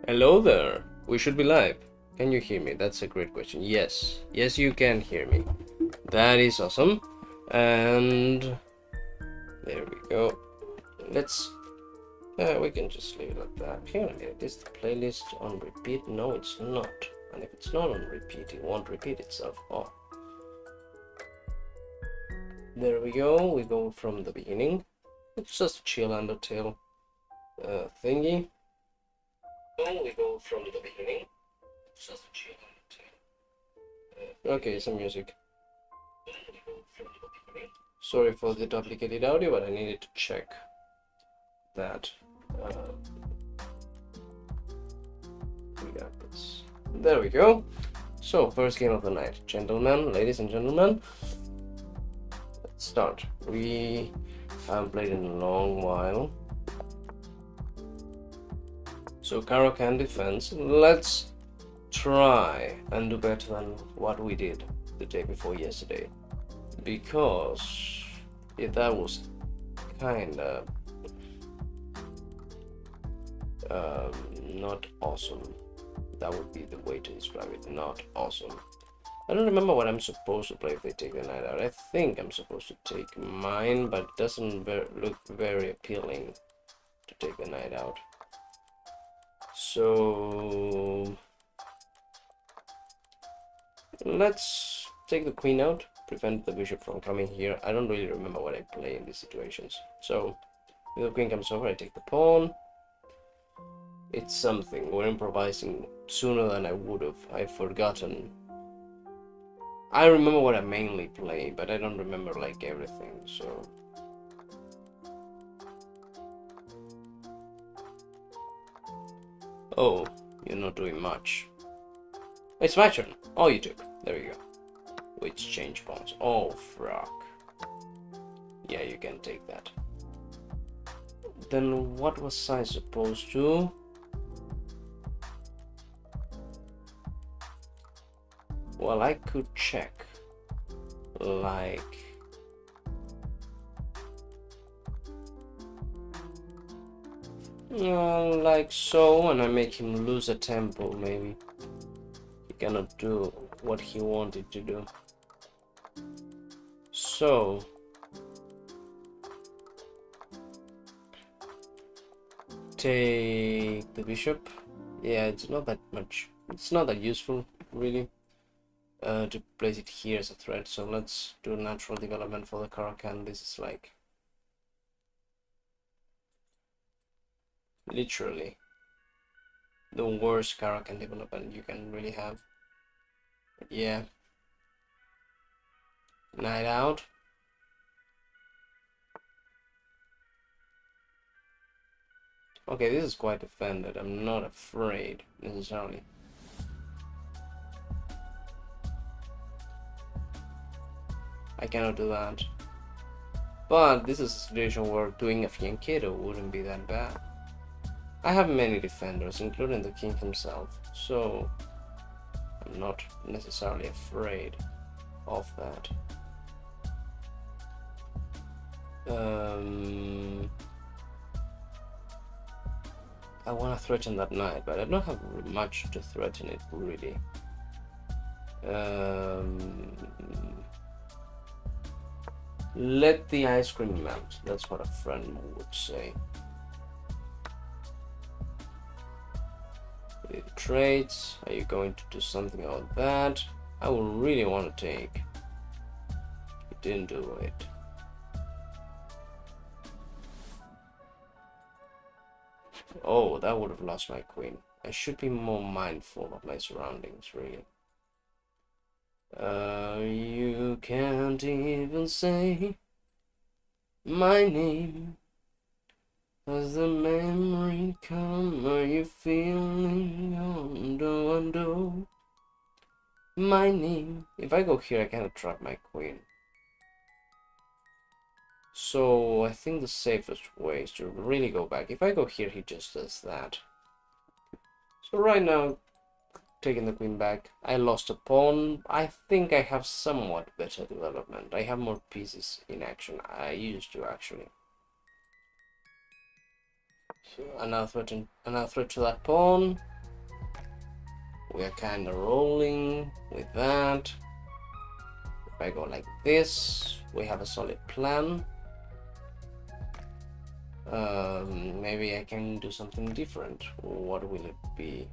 Hello there. We should be live. Can you hear me? That's a great question. Yes. Yes, you can hear me. That is awesome. And there we go. Let's we can just leave it like that. Here, is the playlist on repeat? No, it's not. And if it's not on repeat, it won't repeat itself. Oh. There we go. We go from the beginning. It's just a chill Undertale thingy. We go from the beginning. It's just a chill Undertale. Okay, some music. Sorry for the duplicated audio, but I needed to check that. We got this. There we go. So, first game of the night. Gentlemen, ladies and gentlemen, let's start. We haven't played in a long while. So, Caro-Kann defense. Let's try and do better than what we did the day before yesterday. Because that was kinda not awesome. That would be the way to describe it. Not awesome. I don't remember what I'm supposed to play if they take the night out. I think I'm supposed to take mine, but it doesn't look very appealing to take the night out. So let's take the queen out, prevent the bishop from coming here. I don't really remember what I play in these situations. So if the queen comes over, I take the pawn. It's something. We're improvising sooner than I would have. I've forgotten. I remember what I mainly play, but I don't remember like everything, so. Oh, you're not doing much. It's my turn. Oh, you took. There you go. Which change pawns. Oh, fuck. Yeah, you can take that. Then what was I supposed to? Well, I could check, like, like so, and I make him lose a tempo, maybe. He cannot do what he wanted to do. So, take the bishop. Yeah, it's not that much. It's not that useful, really. To place it here as a threat, so let's do natural development for the Caro-Kann. This is like literally the worst Caro-Kann development you can really have. Yeah. Night out. Okay, this is quite defended. I'm not afraid necessarily. I cannot do that. But this is a situation where doing a fianchetto wouldn't be that bad. I have many defenders, including the king himself, so I'm not necessarily afraid of that. I want to threaten that knight, but I don't have much to threaten it, really. Let the ice cream melt. That's what a friend would say. Traits. Are you going to do something about that? I would really want to take. You didn't do it. Oh, that would have lost my queen. I should be more mindful of my surroundings, really. You can't even say my name. Does the memory come? Are you feeling undo? My name. If I go here, I cannot trap my queen. So I think the safest way is to really go back. If I go here, he just does that. So right now, taking the queen back, I lost a pawn. I think I have somewhat better development. I have more pieces in action. I used to, actually. So another threat to that pawn. We are kind of rolling with that. If I go like this, we have a solid plan. Maybe I can do something different. What will it be?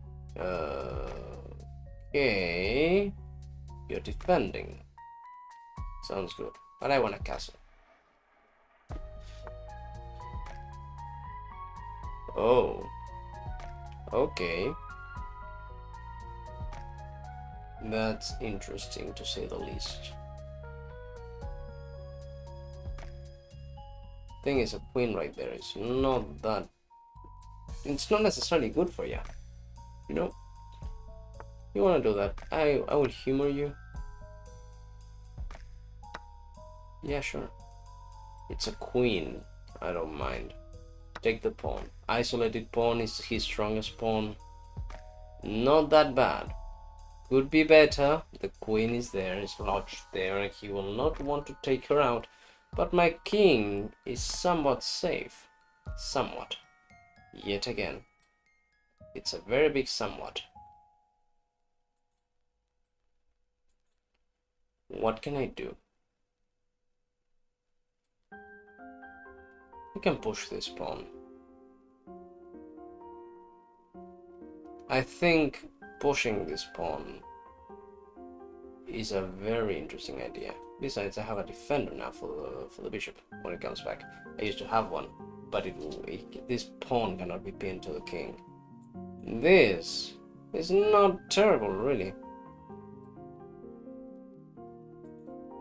Okay, you're defending. Sounds good, but I want a castle. Oh, okay. That's interesting to say the least. Thing is, a queen right there is not that. It's not necessarily good for you. You know. You wanna do that? I will humor you. Yeah, sure. It's a queen. I don't mind. Take the pawn. Isolated pawn is his strongest pawn. Not that bad. Could be better. The queen is there, is lodged there, and he will not want to take her out. But my king is somewhat safe. Somewhat. Yet again. It's a very big somewhat. What can I do? I can push this pawn. I think pushing this pawn is a very interesting idea. Besides, I have a defender now for the bishop when it comes back. I used to have one, but this pawn cannot be pinned to the king. This is not terrible, really.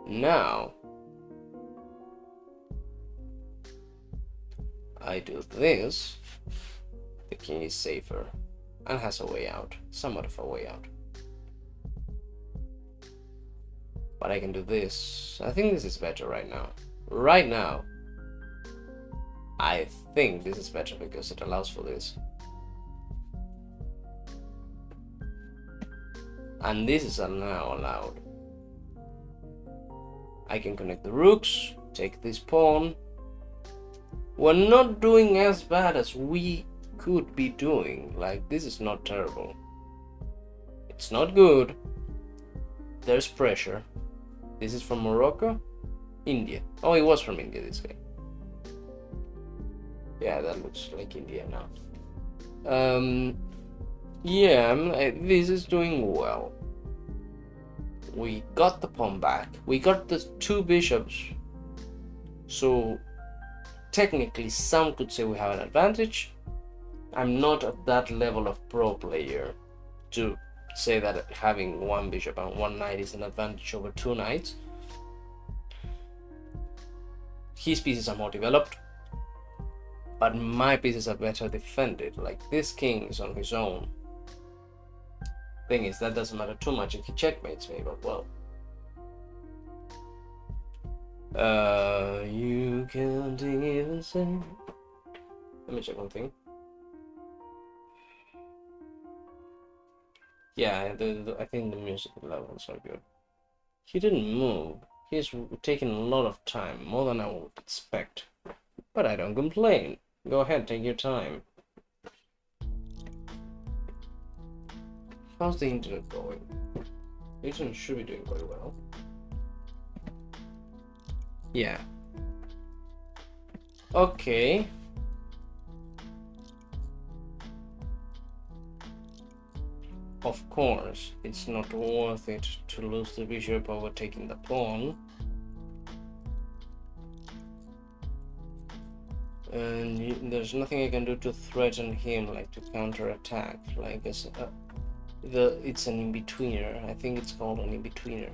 Now I do this. The king is safer and has a way out, somewhat of a way out. But I can do this. I think this is better right now. Right now, I think this is better because it allows for this. And this is now allowed. I can connect the rooks, take this pawn. We're not doing as bad as we could be doing. Like, this is not terrible. It's not good. There's pressure. This is from Morocco? India. Oh, he was from India, this guy. Yeah, that looks like India now. Yeah, this is doing well. We got the pawn back. We got the two bishops. So technically, some could say we have an advantage. I'm not at that level of pro player to say that having one bishop and one knight is an advantage over two knights. His pieces are more developed, but my pieces are better defended. Like, this king is on his own. Thing is, that doesn't matter too much if he checkmates me, but well. You can't even say. Let me check one thing. Yeah, I think the music levels are good. He didn't move. He's taking a lot of time, more than I would expect. But I don't complain. Go ahead, take your time. How's the internet going? The internet should be doing quite well. Yeah. Okay. Of course, it's not worth it to lose the bishop over taking the pawn. And there's nothing I can do to threaten him, like to counterattack. Like it's an in-betweener. I think it's called an in-betweener.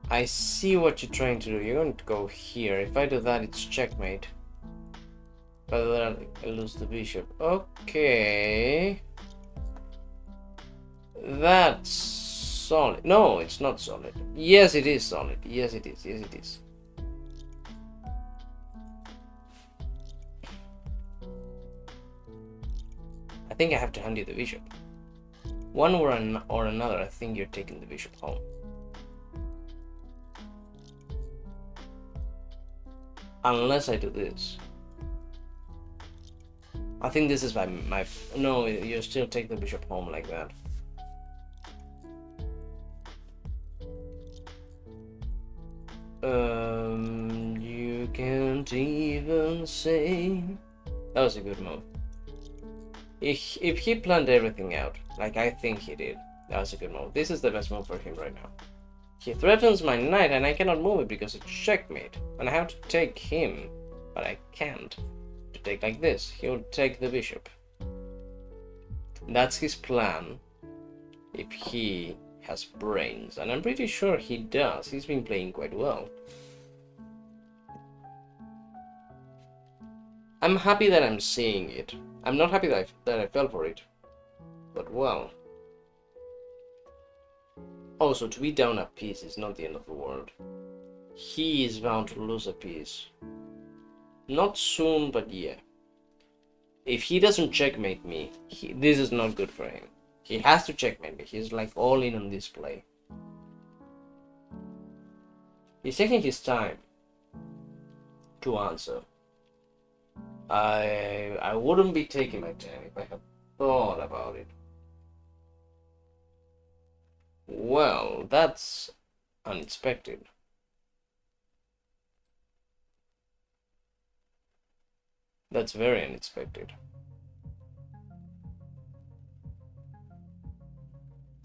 I see what you're trying to do. You're going to go here. If I do that, it's checkmate. But then I lose the bishop. Okay. That's solid. No, it's not solid. Yes, it is solid. Yes, it is. Yes, it is. I think I have to hand you the bishop. One or another, I think you're taking the bishop home. Unless I do this. I think this is my no, you still take the bishop home like that. You can't even say. That was a good move. If he planned everything out, like I think he did, that was a good move. This is the best move for him right now. He threatens my knight and I cannot move it because it's checkmate. And I have to take him, but I can't. To take like this, he'll take the bishop. That's his plan, if he has brains. And I'm pretty sure he does. He's been playing quite well. I'm happy that I'm seeing it. I'm not happy that I fell for it. But well. Also, to be down a piece is not the end of the world. He is bound to lose a piece. Not soon, but yeah. If he doesn't checkmate me, this is not good for him. He has to checkmate me. He's like all in on this play. He's taking his time to answer. I wouldn't be taking my time if I had thought about it. Well, that's unexpected. That's very unexpected.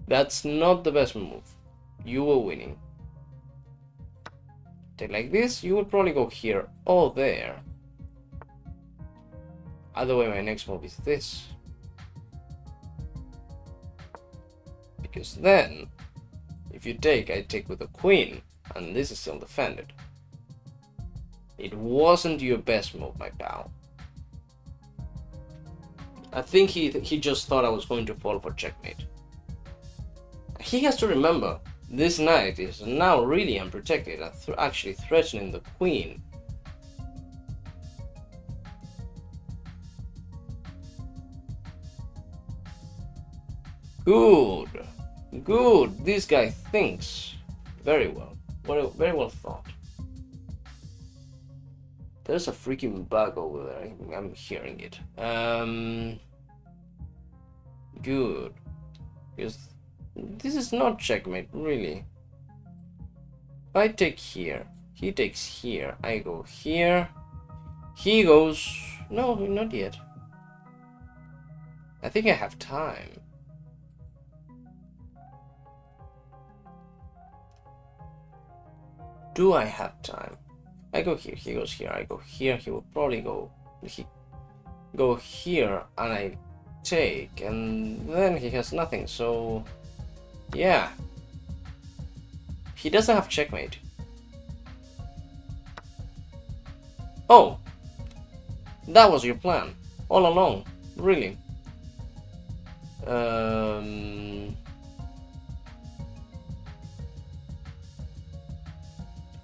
That's not the best move. You were winning. Take like this, you would probably go here or there. Either way, my next move is this. Because then, if you take, I take with the queen, and this is still defended. It wasn't your best move, my pal. I think he just thought I was going to fall for checkmate. He has to remember, this knight is now really unprotected and actually threatening the queen. Good. Good. This guy thinks very well. Very well thought. There's a freaking bug over there. I'm hearing it. Good. Because this is not checkmate, really. If I take here, he takes here, I go here, he goes... No, not yet. I think I have time. Do I have time? I go here, he goes here, I go here, he will probably go here, and I take, and then he has nothing, so yeah. He doesn't have checkmate. Oh, that was your plan all along, really.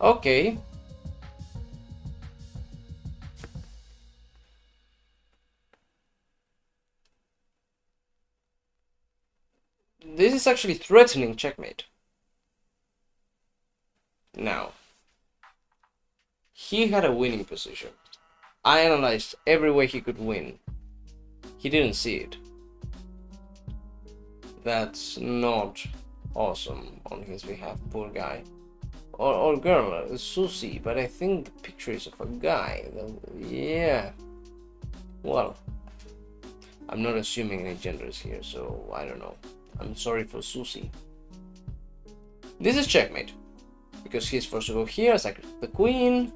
Okay. This is actually threatening checkmate. Now, he had a winning position. I analyzed every way he could win. He didn't see it. That's not awesome on his behalf, poor guy. Or girl, Susie, but I think the picture is of a guy. Yeah. Well, I'm not assuming any genders here, so I don't know. I'm sorry for Susie. This is checkmate. Because he's forced to go here, sacrifice the queen,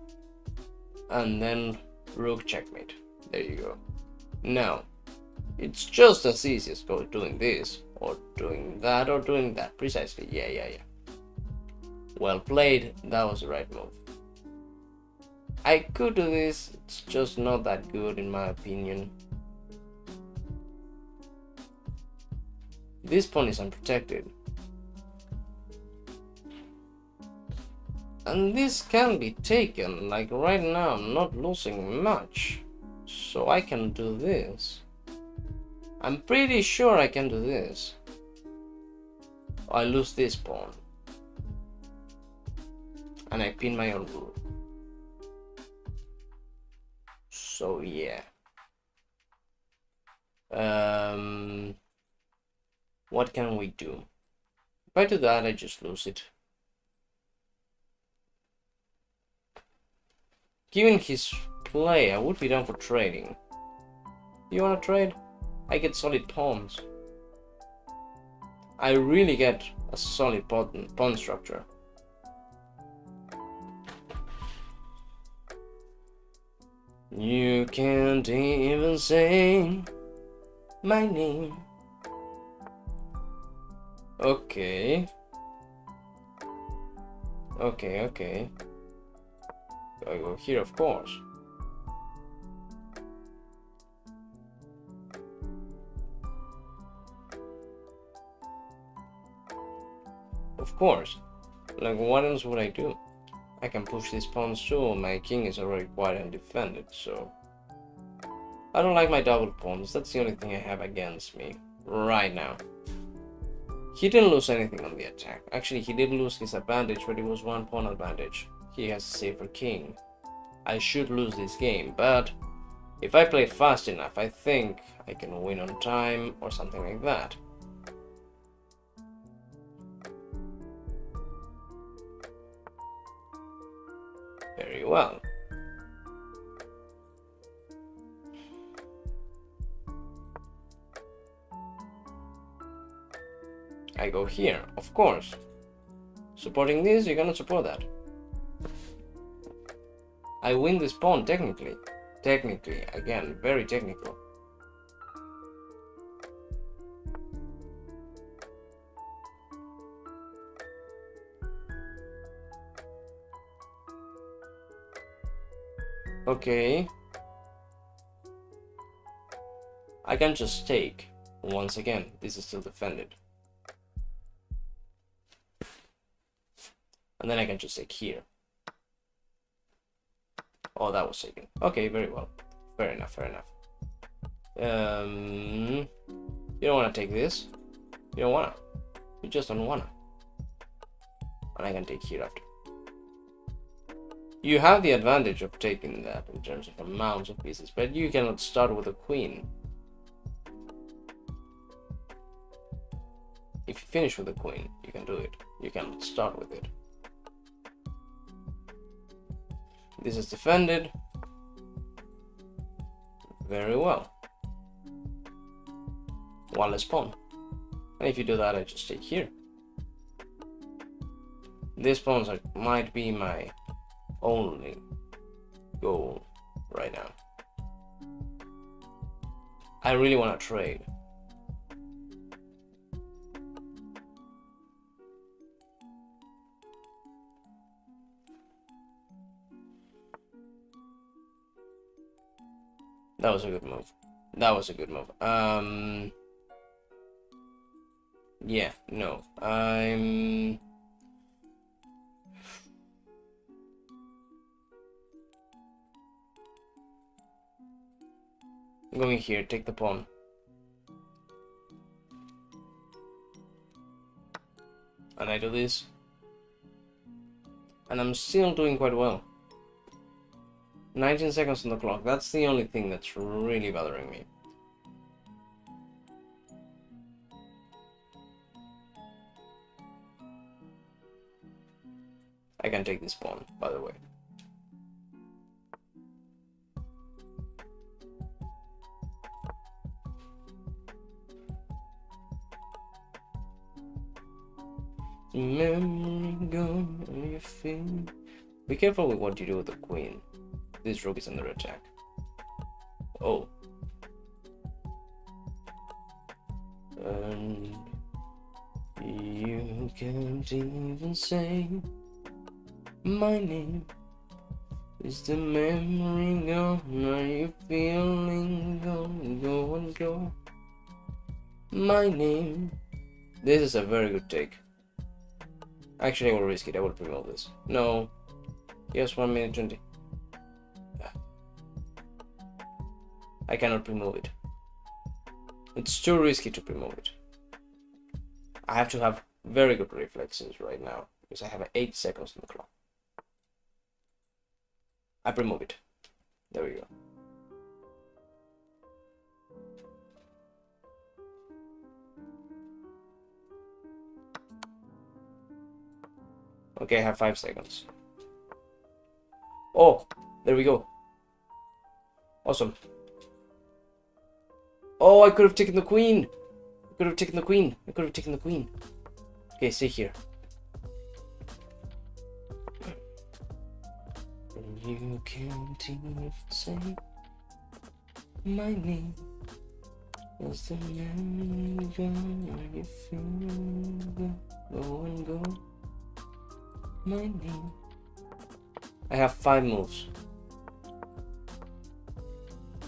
and then rook checkmate. There you go. Now, it's just as easy as doing this, or doing that, or doing that. Precisely, yeah. Well played, that was the right move. I could do this, it's just not that good in my opinion. This pawn is unprotected. And this can be taken, like right now I'm not losing much. So I can do this. I'm pretty sure I can do this. I lose this pawn. And I pin my own rook. So yeah. What can we do? If I do that, I just lose it. Given his play, I would be down for trading. You wanna trade? I get solid pawns. I really get a solid pawn structure. You can't even say my name. Okay. Okay. I go here, of course. Of course. Like, what else would I do? I can push these pawns too. My king is already quite undefended, so... I don't like my double pawns. That's the only thing I have against me right now. He didn't lose anything on the attack. Actually, he did lose his advantage, but it was one pawn advantage. He has a safer king. I should lose this game, but if I play it fast enough, I think I can win on time or something like that. Very well. I go here, of course. Supporting this, you cannot support that. I win this pawn, technically. Technically, again, very technical. Okay. I can just take. Once again, this is still defended. And then I can just take here. Oh, that was taken. Okay, very well. Fair enough, fair enough. You don't want to take this. You don't want to. You just don't want to. And I can take here after. You have the advantage of taking that in terms of amounts of pieces, but you cannot start with a queen. If you finish with a queen, you can do it. You cannot start with it. This is defended. Very well. One less pawn. And if you do that, I just take here. These pawns might be my only goal right now. I really want to trade. That was a good move. That was a good move. Yeah, no. I'm going here, take the pawn. And I do this. And I'm still doing quite well. 19 seconds on the clock. That's the only thing that's really bothering me. I can take this pawn, by the way. Memory gone, and you feel. Be careful with what you do with the queen. This rook is under attack. Oh. And you can't even say my name. Is the memory gone? Are you feeling gone? Go and go. My name. This is a very good take. Actually, I will risk it. I will remove this. No. Yes, 1 minute 20. I cannot remove it. It's too risky to remove it. I have to have very good reflexes right now because I have 8 seconds on the clock. I remove it. There we go. Okay, I have 5 seconds. Oh, there we go. Awesome. Oh, I could have taken the queen. I could have taken the queen. I could have taken the queen. Okay, stay here. And you can't even say my name. Is the memory gone? Are you feeling go and go? My name. I have 5 moves.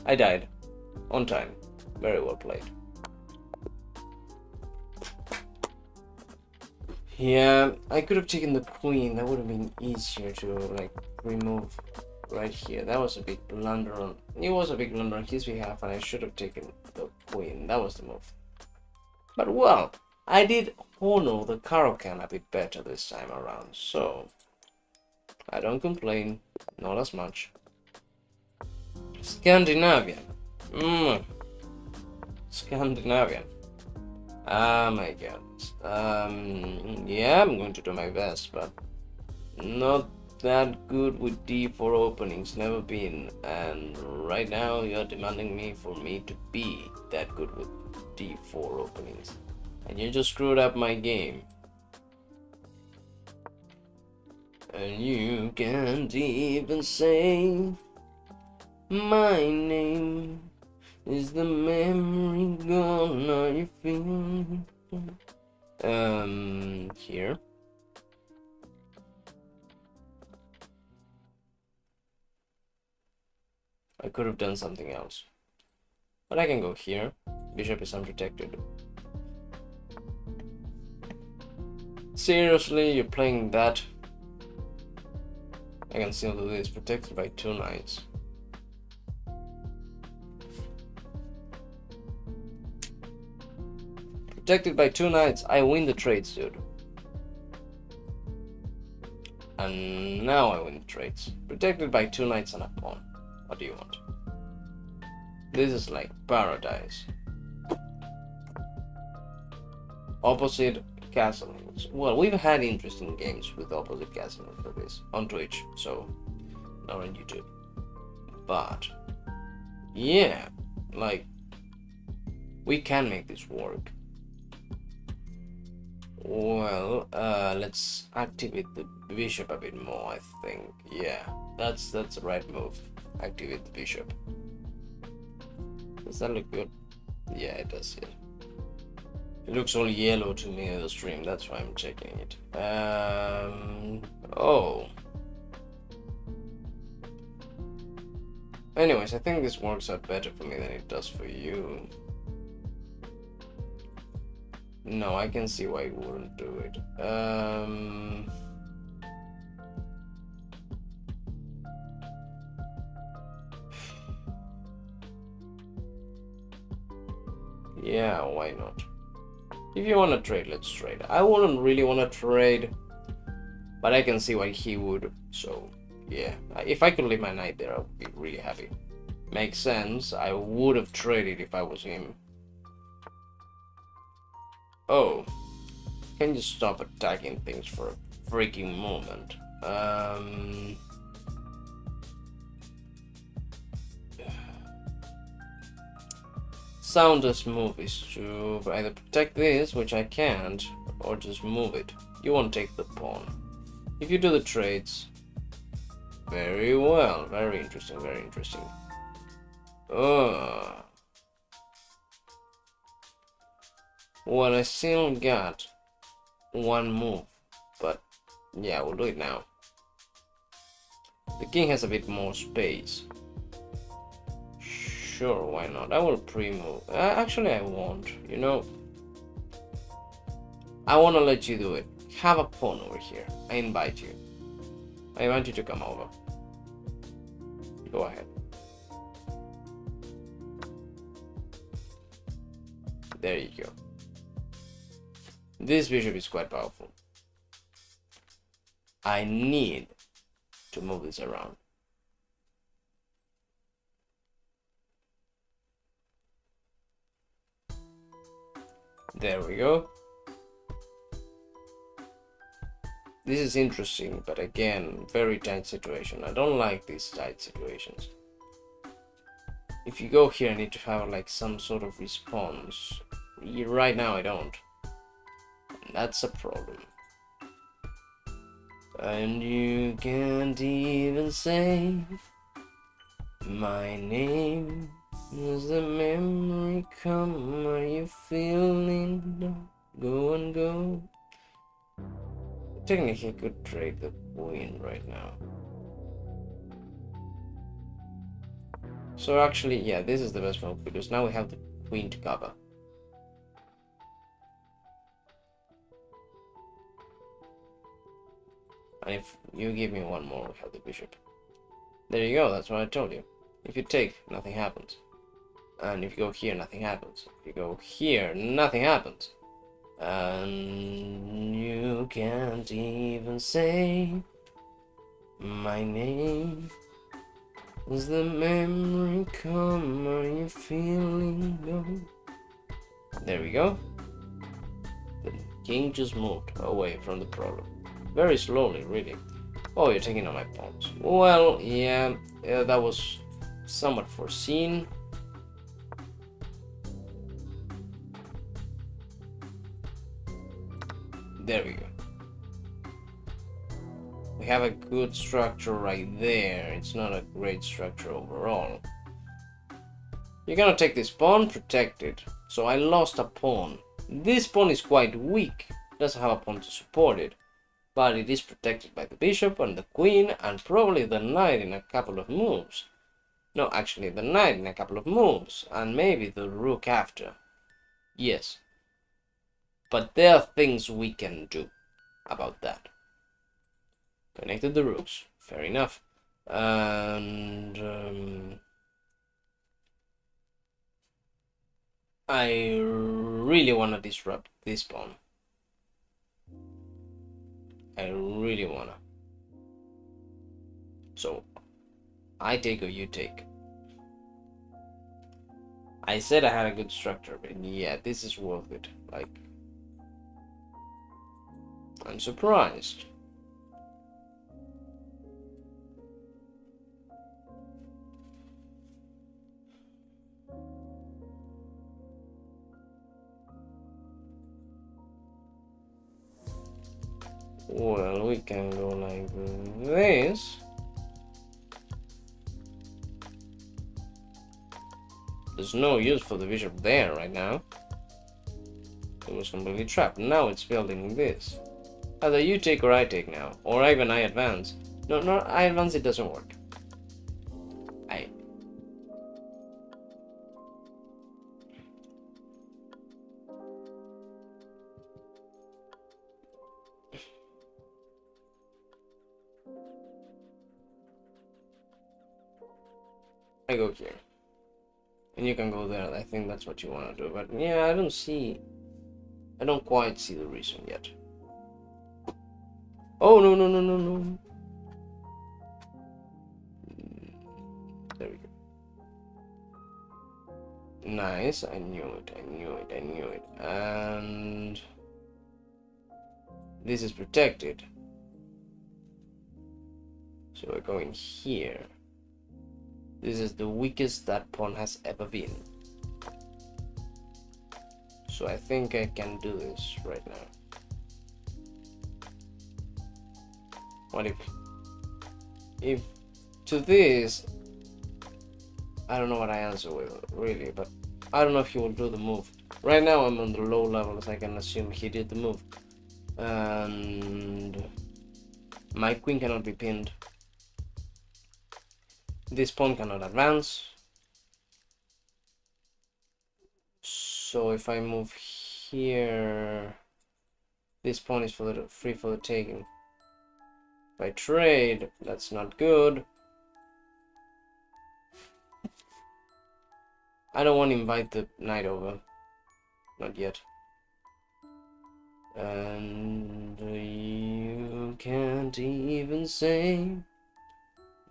I died. On time. Very well played. Yeah, I could have taken the queen. That would have been easier to like remove right here. That was a big blunder on. It was a big blunder on his behalf, and I should have taken the queen. That was the move. But well, I did honor the Caro-Kann a bit better this time around, so I don't complain. Not as much. Scandinavian. Scandinavian. Ah my god. Yeah, I'm going to do my best, but not that good with D4 openings, never been. And right now you're demanding me for me to be that good with D4 openings. And you just screwed up my game. And you can't even say my name. Is the memory gone? Are you feeling? Here. I could have done something else. But I can go here. Bishop is unprotected. Seriously, you're playing that? I can still do this. Protected by 2 knights. Protected by 2 knights. I win the trades, dude. And now I win the trades. Protected by 2 knights and a pawn. What do you want? This is like paradise. Opposite castle. Well, we've had interesting games with opposite castle for this on Twitch, so not on YouTube. But yeah, like we can make this work. Well, let's activate the bishop a bit more, I think. Yeah, that's the right move. Activate the bishop. Does that look good? Yeah, it does, yeah. It looks all yellow to me in the stream, that's why I'm checking it. Oh. Anyways, I think this works out better for me than it does for you. No, I can see why you wouldn't do it. Yeah, why not? If you want to trade, let's trade. I wouldn't really want to trade, but I can see why he would. So, yeah. If I could leave my knight there, I would be really happy. Makes sense. I would have traded if I was him. Oh. Can you stop attacking things for a freaking moment? Soundest move is to either protect this, which I can't, or just move it. You won't take the pawn. If you do the trades, very well, very interesting, very interesting. Well, I still got 1 move, but yeah, we'll do it now. The king has a bit more space. Sure, why not? I will pre-move. Actually, I won't. You know, I want to let you do it. Have a pawn over here. I invite you. I want you to come over. Go ahead. There you go. This bishop is quite powerful. I need to move this around. There we go. This is interesting, but again, very tight situation. I don't like these tight situations. If you go here, I need to have like some sort of response. Right now, I don't. That's a problem. And you can't even say my name. Does the memory come? Are you feeling? Go and go. Technically, I could trade the queen right now. So actually, yeah, this is the best move because now we have the queen to cover. And if you give me one more, we have the bishop. There you go, that's what I told you. If you take, nothing happens. And if you go here, nothing happens. If you go here, nothing happens. And you can't even say my name. Does the memory come? Are you feeling low? There we go. The king just moved away from the problem. Very slowly, really. Oh, you're taking on my pawns. Well, yeah, that was somewhat foreseen. There we go. We have a good structure right there. It's not a great structure overall. You're gonna take this pawn, protect it. So I lost a pawn. This pawn is quite weak. It doesn't have a pawn to support it. But it is protected by the bishop and the queen and probably the knight in a couple of moves. No, actually the knight in a couple of moves. And maybe the rook after. Yes. But there are things we can do about that. Connected the rooks. Fair enough. And I really want to disrupt this pawn. I really wanna. So, I take or you take. I said I had a good structure, but yeah, this is worth it. Like, I'm surprised. Well, we can go like this. There's no use for the bishop there right now. It was completely trapped. Now it's building this. Either you take or I take now. Or even I advance. No, I advance, it doesn't work. I go here. And you can go there. I think that's what you want to do. But yeah, I don't quite see the reason yet. Oh, no. There we go. Nice. I knew it. And this is protected. So we're going here. This is the weakest that pawn has ever been. So I think I can do this right now. What if to this, I don't know what I answer with really, but I don't know if he will do the move. Right now I'm on the low levels, I can assume he did the move. And my queen cannot be pinned. This pawn cannot advance. So if I move here, this pawn is free for the taking. If I trade, that's not good. I don't want to invite the knight over. Not yet. And you can't even say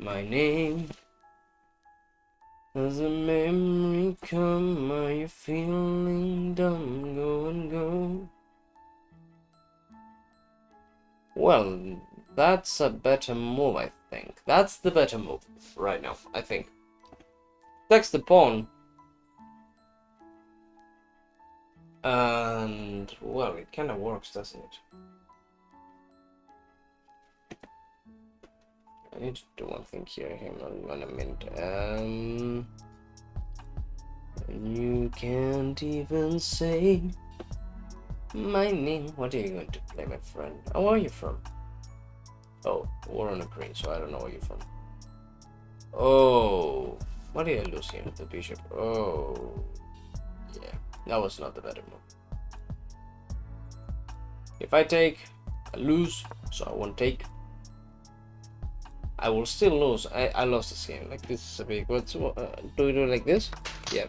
my name. Does a memory come? Are you feeling dumb? Go and go. Well, that's a better move, I think. That's the better move right now, I think. Takes the pawn. And, well, it kind of works, doesn't it? I need to do one thing here. Hang on a minute. You can't even say my name. What are you going to play, my friend? Oh, where are you from? Oh, we're on a green, so I don't know where you're from. Oh, what did I lose here with the bishop? Oh, yeah, that was not the better move. If I take, I lose, so I won't take. I will still lose. I lost this game. Like, this is a big. What's do we do it like this? Yeah.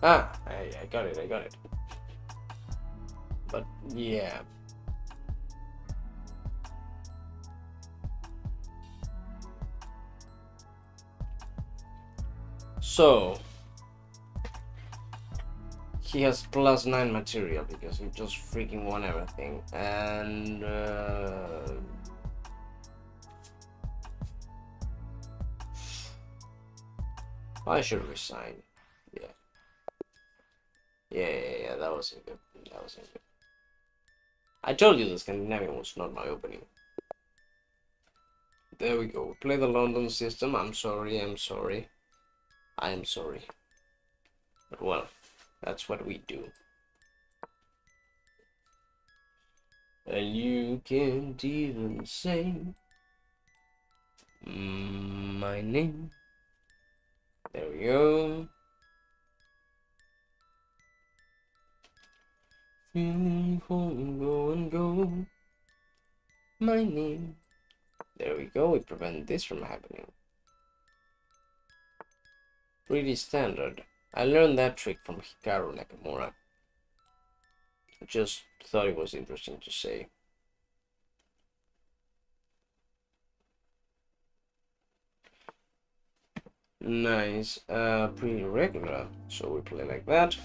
Ah, I got it. I got it. But yeah. So he has +9 material because he just freaking won everything, and I should resign. Yeah, that wasn't good. That wasn't good. I told you the Scandinavian was not my opening. There we go. Play the London system. I'm sorry. I am sorry. But well, that's what we do. And you can't even say my name. There we go. Feeling go and go. My name. There we go. We prevent this from happening. Pretty standard. I learned that trick from Hikaru Nakamura. I just thought it was interesting to say. Nice. Pretty regular. So we play like that.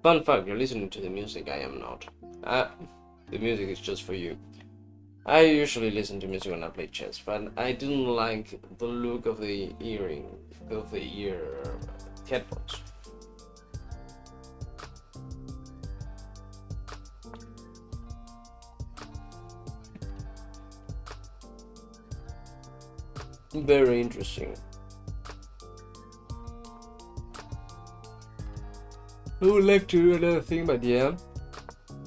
Fun fact, you're listening to the music, I am not. The music is just for you. I usually listen to music when I play chess, but I didn't like the look of the ear headphones. Very interesting. I would like to do another thing, but yeah,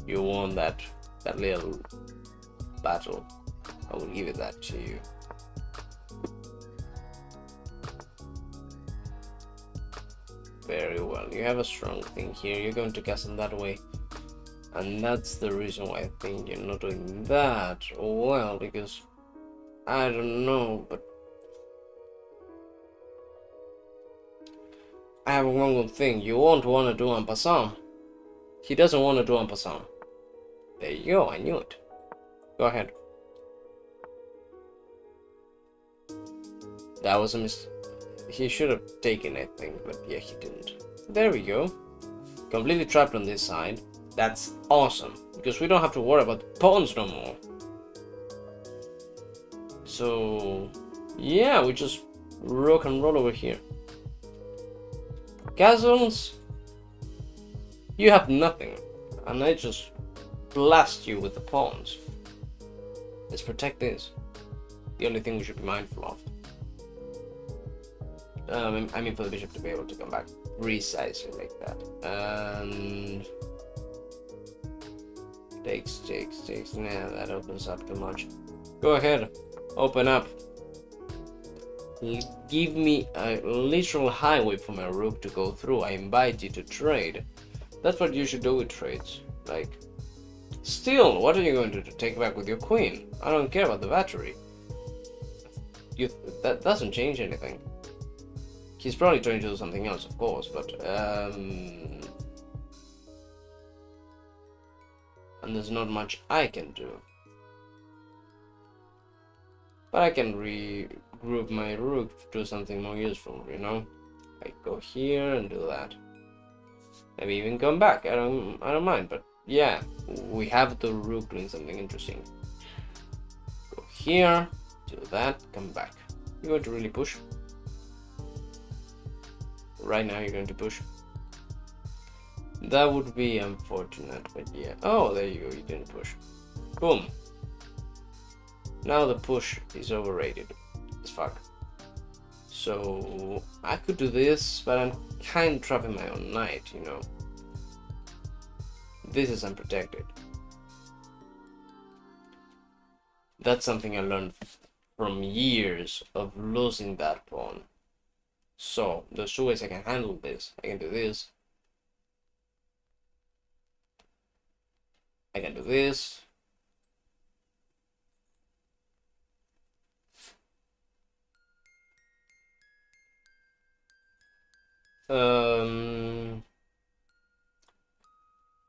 you won that little battle. I will give it that to you. Very well. You have a strong thing here. You're going to castle that way, and that's the reason why I think you're not doing that well, because I don't know, but I have one good thing. You won't want to do en passant. He doesn't want to do en passant. There you go. I knew it. Go ahead. That was a mistake. He should have taken, I think, but yeah, he didn't. There we go. Completely trapped on this side. That's awesome, because we don't have to worry about the pawns no more. So, yeah, we just rock and roll over here. Castles, you have nothing, and I just blast you with the pawns. Let's protect this. The only thing we should be mindful of. I mean, for the bishop to be able to come back precisely like that. And takes. Nah, that opens up too much. Go ahead, open up. Give me a literal highway for my rook to go through. I invite you to trade. That's what you should do with trades. Like, still, what are you going to take back with your queen? I don't care about the battery. That doesn't change anything. He's probably trying to do something else, of course, but and there's not much I can do. But I can regroup my rook to do something more useful, you know? I go here and do that. Maybe even come back. I don't mind, but yeah, we have the rook doing something interesting. Go here, do that, come back. You're going to really push. Right now you're going to push. That would be unfortunate, but yeah. Oh, there you go, you didn't push. Boom. Now the push is overrated as fuck. So I could do this, but I'm kind of trapping my own knight, you know. This is unprotected. That's something I learned from years of losing that pawn. So there's two ways I can handle this. I can do this. I can do this.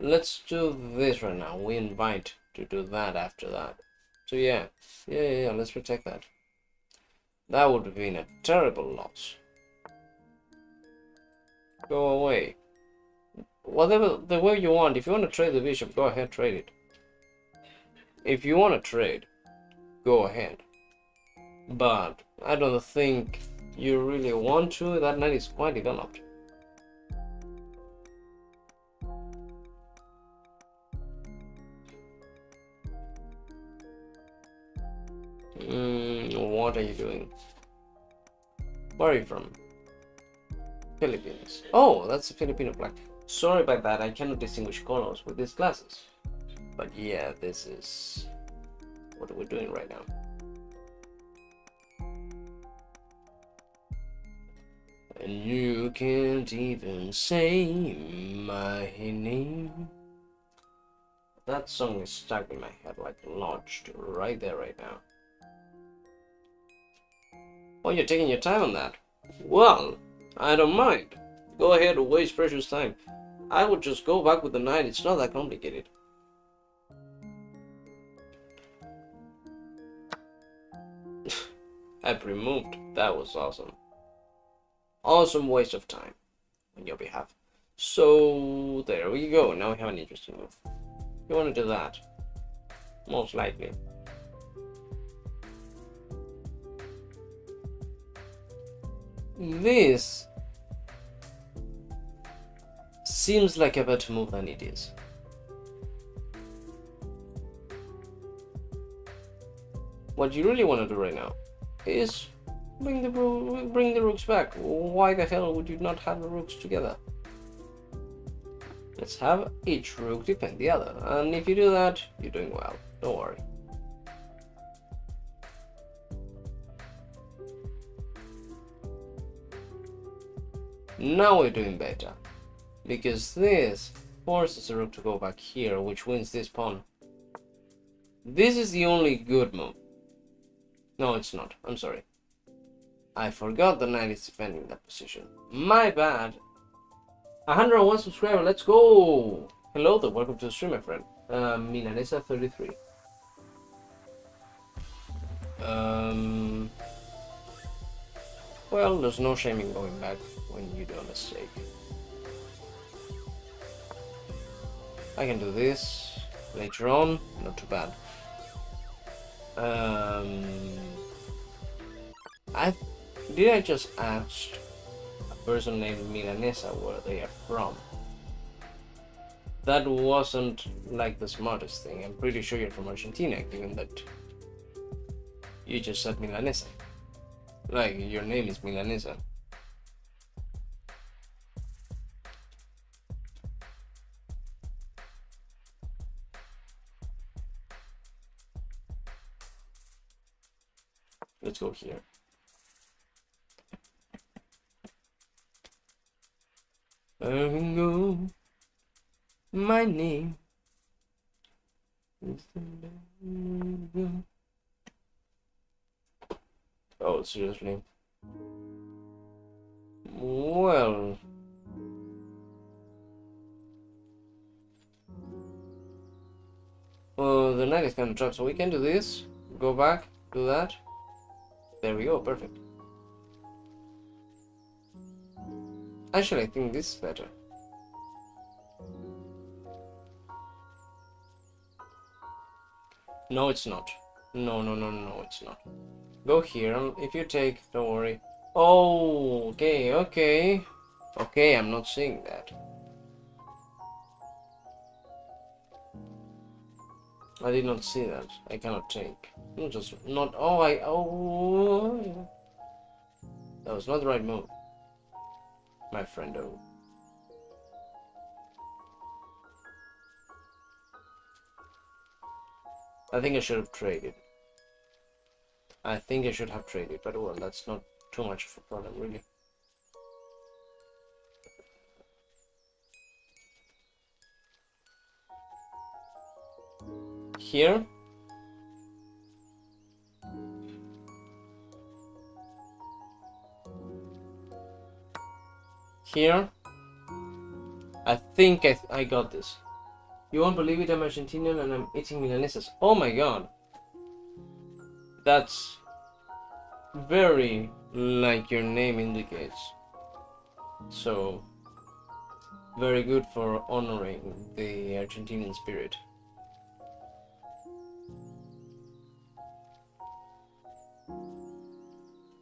Let's do this right now. We invite to do that after that. So yeah, let's protect that. That would have been a terrible loss. Go away. Whatever, the way you want. If you want to trade the bishop, go ahead, trade it. If you want to trade, go ahead. But I don't think you really want to. That knight is quite developed. What are you doing? Where are you from? Philippines. Oh, that's a Filipino flag. Sorry about that, I cannot distinguish colors with these glasses. But yeah, this is what we're doing right now. And you can't even say my name. That song is stuck in my head like lodged right there right now. Oh, you're taking your time on that? Well, I don't mind. Go ahead and waste precious time. I would just go back with the knight, it's not that complicated. I've removed. That was awesome. Awesome waste of time on your behalf. So there we go. Now we have an interesting move. You want to do that? Most likely. This seems like a better move than it is. What you really want to do right now is bring the rooks back. Why the hell would you not have the rooks together? Let's have each rook defend the other, and if you do that, you're doing well. Don't worry. Now we're doing better, because this forces the rook to go back here, which wins this pawn. This is the only good move. No, it's not. I'm sorry. I forgot the knight is defending that position. My bad. 101 subscriber. Let's go. Hello there. Welcome to the stream, my friend. Milanesa33. Well, there's no shame in going back when you do a mistake. I can do this later on. Not too bad. I just ask a person named Milanesa where they are from? That wasn't like the smartest thing. I'm pretty sure you're from Argentina, given that you just said Milanesa. Like, your name is Milanesa. Let's go here. Go. My name is Oh, seriously? Well, the knight is kind of trapped, so we can do this. Go back, do that. There we go, perfect. Actually, I think this is better. No, it's not. No, no, no, no, it's not. Go here. If you take, don't worry. Oh, okay, okay. Okay, I'm not seeing that. I did not see that. I cannot take. Not just not. Oh, oh. That was not the right move, my friendo. I think I should have traded. I think I should have traded, but well, that's not too much of a problem, really. Here. Here. I think I got this. You won't believe it, I'm Argentinian and I'm eating milanesas. Oh my god. That's very like your name indicates. So, very good for honoring the Argentinian spirit.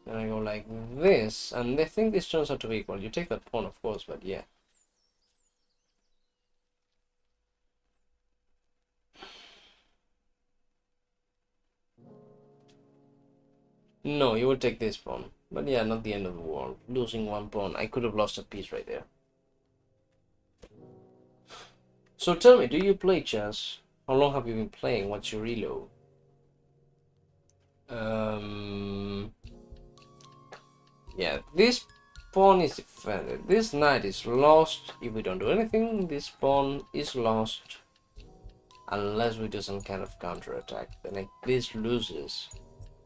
And I go like this, and I think this turns out to be equal. You take that pawn, of course, but yeah. No, you will take this pawn. But yeah, not the end of the world. Losing one pawn. I could have lost a piece right there. So tell me, do you play chess? How long have you been playing? What's your elo? Yeah, this pawn is defended. This knight is lost. If we don't do anything, this pawn is lost. Unless we do some kind of counterattack. Then this loses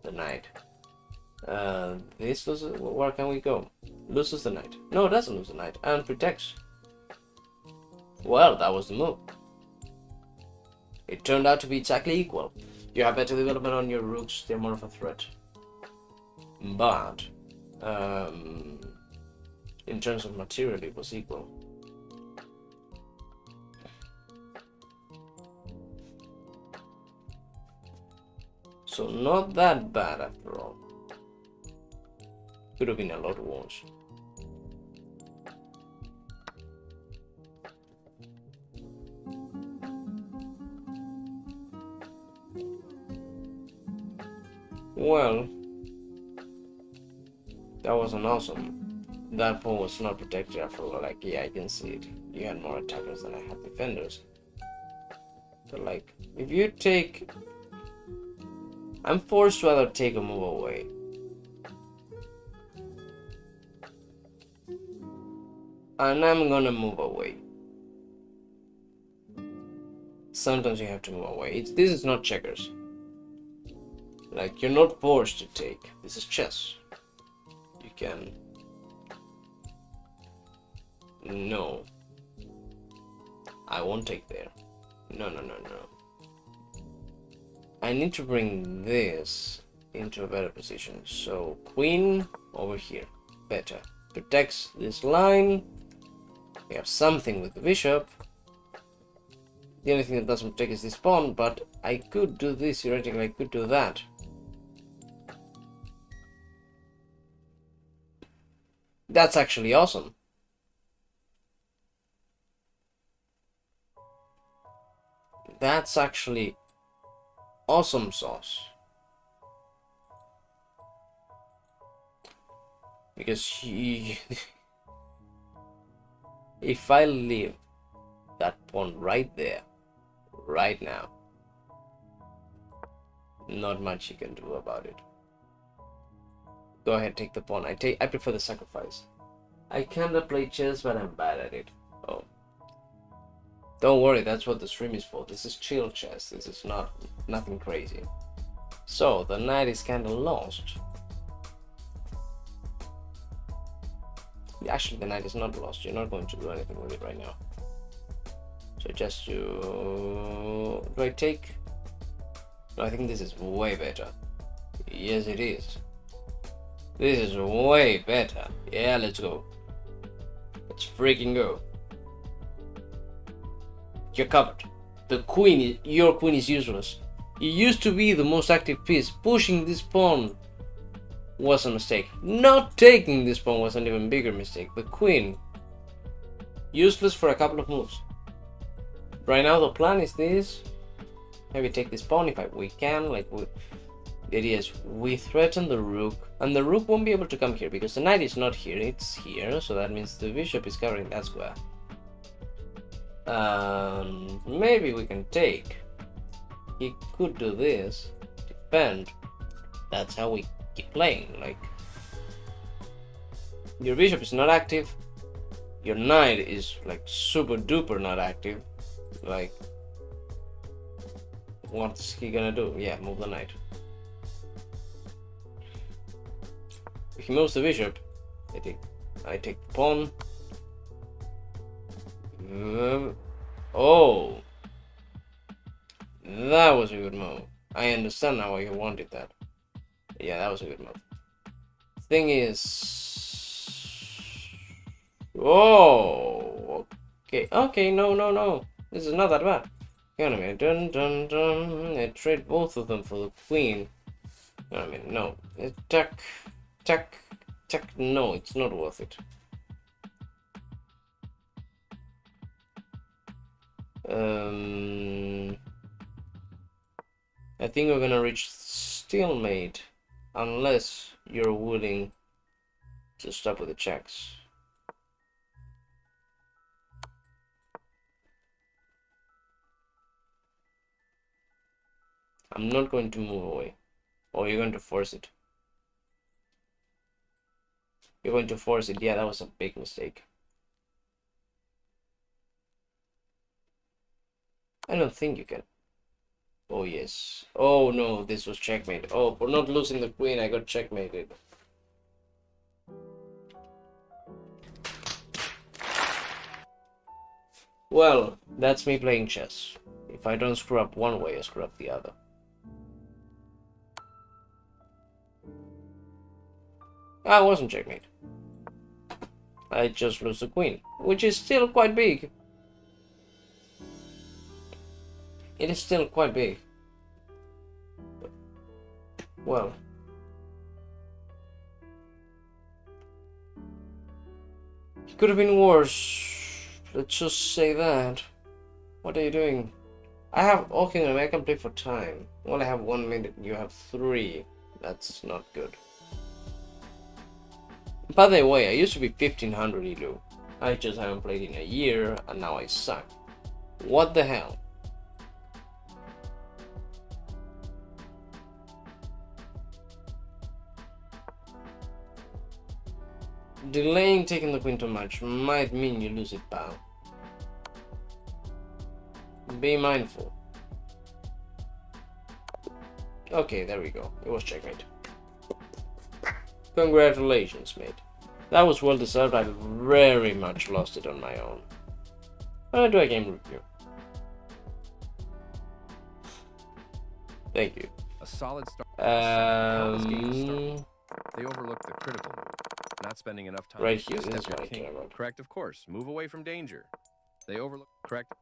the knight. This loses. Where can we go? Loses the knight. No, it doesn't lose the knight. And protects. Well, that was the move. It turned out to be exactly equal. You have better development on your rooks. They're more of a threat. But in terms of material, it was equal. So not that bad after all. Could have been a lot worse. Well, that was an awesome. That pawn was not protected after all. Like, yeah, I can see it. You had more attackers than I had defenders. But like, if you take, I'm forced to either take or move away. And I'm gonna move away. Sometimes you have to move away. This is not checkers. Like, you're not forced to take. This is chess. You can... No. I won't take there. No, no, no, no. I need to bring this into a better position. So, queen over here. Better. Protects this line. We have something with the bishop. The only thing that doesn't protect is this pawn, but I could do this, theoretically I could do that. That's actually awesome. That's actually awesome sauce. Because if I leave that pawn right there, right now, not much you can do about it. Go ahead, take the pawn. I prefer the sacrifice. I kinda play chess, but I'm bad at it. Oh. Don't worry, that's what the stream is for. This is chill chess. This is nothing crazy. So, the knight is kinda lost. Actually, the knight is not lost. You're not going to do anything with it right now. So just to... Do I take? No, I think this is way better. Yes, it is. This is way better. Yeah, let's go. Let's freaking go. You're covered. Your queen is useless. It used to be the most active piece. Pushing this pawn was a mistake. Not taking this pawn was an even bigger mistake. The queen, useless for a couple of moves. Right now the plan is this. Maybe take this pawn if we can. The idea is we threaten the rook, and the rook won't be able to come here because the knight is not here, it's here, so that means the bishop is covering that square. Maybe we can take. He could do this, defend. That's how we keep playing. Like, your bishop is not active, your knight is like super duper not active. Like, what's he gonna do? Yeah, move the knight. If he moves the bishop, I take the pawn. Oh, that was a good move. I understand now why you wanted that. Yeah, that was a good move. Thing is, oh, okay, no, this is not that bad. Hang on a minute, dun. I trade both of them for the queen. Hang on a minute, no, attack. No, it's not worth it. I think we're gonna reach stalemate unless you're willing to stop with the checks. I'm not going to move away. Oh, you're going to force it. You're going to force it. Yeah, that was a big mistake. I don't think you can. Oh, yes. Oh, no, this was checkmate. Oh, for not losing the queen, I got checkmated. Well, that's me playing chess. If I don't screw up one way, I screw up the other. I wasn't checkmate. I just lose the queen, which is still quite big. It is still quite big. Well, it could have been worse. Let's just say that. What are you doing? I have... Okay, I can play for time. Well, I have 1 minute, you have 3. That's not good. By the way, I used to be 1500 ELO. I just haven't played in a year, and now I suck. What the hell? Delaying taking the queen too much might mean you lose it, pal. Be mindful. Okay, there we go. It was checkmate. Congratulations, mate. That was well deserved. I very much lost it on my own. I'll do a game review. Thank you. A solid start. They overlook the critical move, not spending enough time. Right here, this is what I care about. Correct, of course. Move away from danger. They overlook. Correct.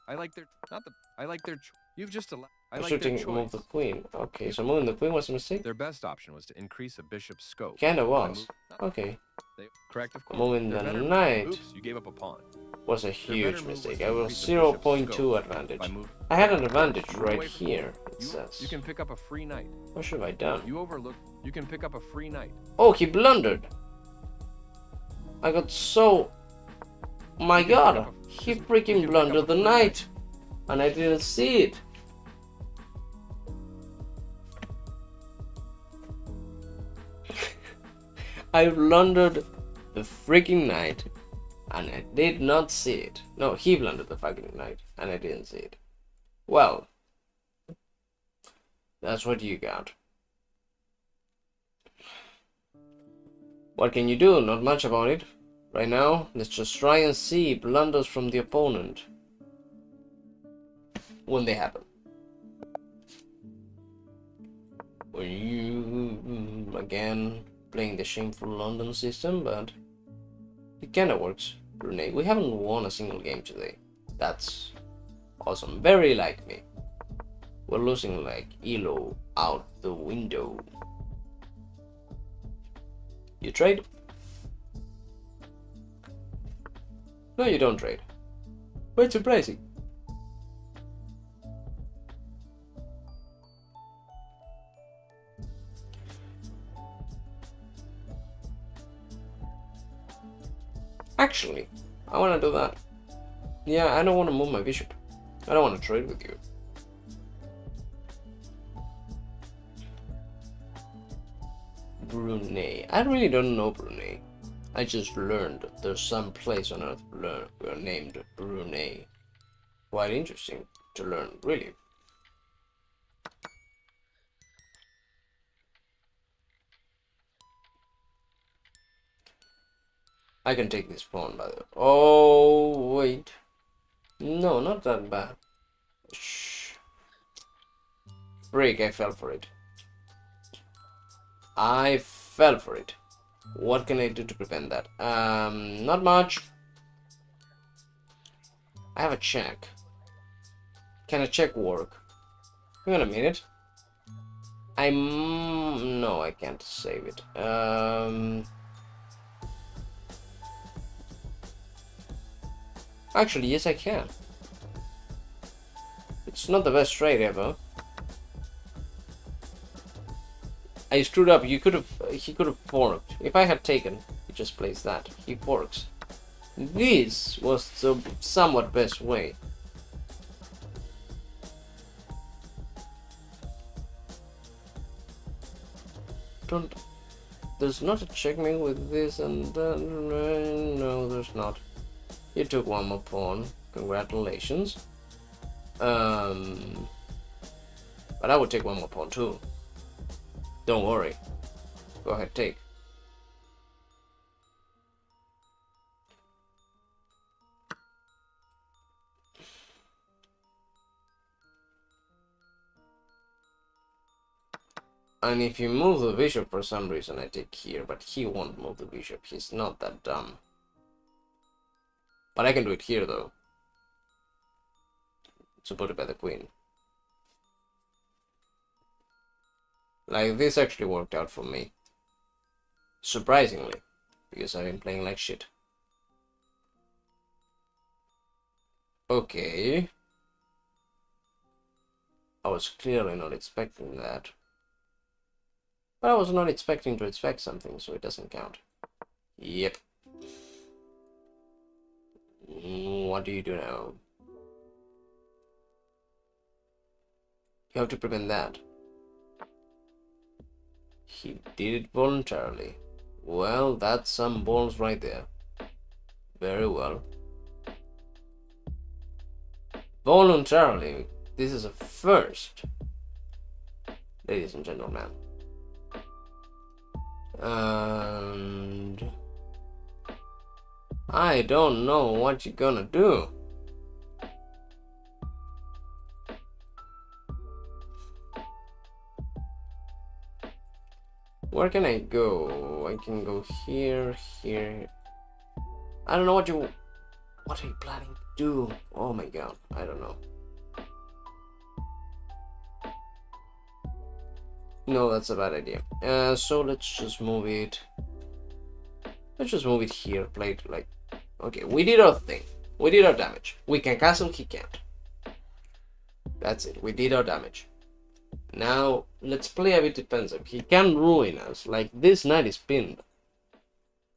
I like their. Not the. I like their. You've just allowed. I like their choice. Move the queen. Okay, so moving the queen was a mistake. Their best option was to increase a bishop's scope. Kinda was. Okay. Correct, of course. Moving the knight. Oops, you gave up a pawn. Was a huge mistake. I was 0.2 advantage. I had an advantage right here. It says. You can pick up a free knight. What should I done? You overlook. You can pick up a free knight. Oh, he blundered. I got so. My God, he freaking blundered the knight, and I didn't see it. I blundered the freaking knight, and I did not see it. No, he blundered the fucking knight, and I didn't see it. Well, that's what you got. What can you do? Not much about it. Right now, let's just try and see blunders from the opponent when they happen. When you, again, playing the shameful London system, but it kinda works. Brunei, we haven't won a single game today. That's awesome. Very like me. We're losing like Elo out the window. You trade? No, you don't trade. Quite surprising. Actually, I want to do that. Yeah, I don't want to move my bishop. I don't want to trade with you. Brunei. I really don't know Brunei. I just learned there's some place on earth named Brunei. Quite interesting to learn, really. I can take this pawn, by the way. Oh, wait. No, not that bad. Shh. Freak, I fell for it. I fell for it. What can I do to prevent that? Not much. I have a check. Can a check work? Hang on a minute. No, I can't save it. Actually, yes, I can. It's not the best trade ever. I screwed up. He could have forked. If I had taken, he just plays that. He forks. This was the somewhat best way. There's not a checkmate with this and no, there's not. You took one more pawn. Congratulations. But I would take one more pawn too. Don't worry. Go ahead, take. And if you move the bishop for some reason, I take here, but he won't move the bishop. He's not that dumb. But I can do it here, though. Supported by the queen. Like, this actually worked out for me. Surprisingly. Because I've been playing like shit. Okay. I was clearly not expecting that. But I was not expecting to expect something, so it doesn't count. Yep. What do you do now? You have to prevent that. He did it voluntarily. Well, that's some balls right there. Very well. Voluntarily. This is a first. Ladies and gentlemen. And I don't know what you're gonna do. Where can I go? I can go here, here. I don't know what are you planning to do? Oh my god, I don't know. No, that's a bad idea. So let's just move it. Let's just move it here. Play it like. Okay, we did our thing. We did our damage. We can castle, he can't. That's it. We did our damage. Now, let's play a bit defensive. He can ruin us. Like, this knight is pinned.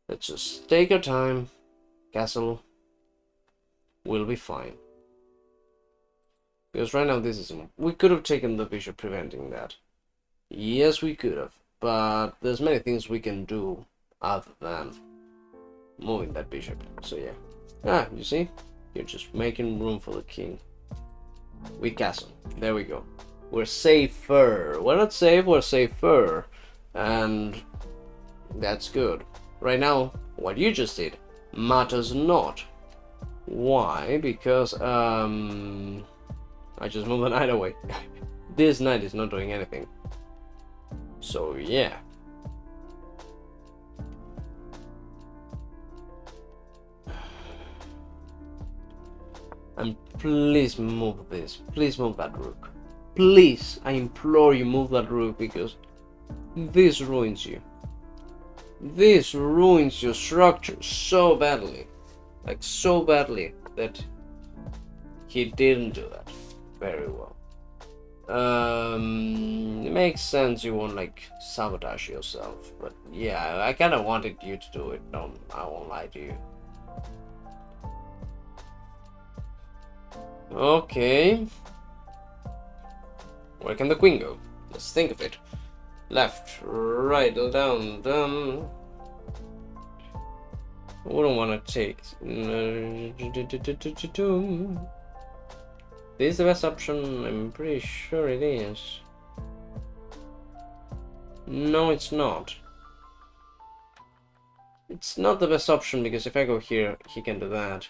Let's just take our time. Castle. We'll be fine. Because right now this is... We could have taken the bishop preventing that. Yes, we could have. But there's many things we can do other than moving that bishop. So yeah. Ah, you see? You're just making room for the king. We castle. There we go. We're safer. We're not safe, we're safer. And that's good. Right now, what you just did matters not. Why? Because, I just moved the knight away. This knight is not doing anything. So, yeah. And please move this. Please move that rook. Please, I implore you, move that rook, because this ruins you. This ruins your structure so badly. Like, so badly that he didn't do that very well. It makes sense you won't like sabotage yourself, but yeah, I kind of wanted you to do it. I won't lie to you. Okay. Where can the queen go? Let's think of it. Left, right, down, down. I wouldn't want to take. This is the best option. I'm pretty sure it is. No, it's not. It's not the best option because if I go here, he can do that.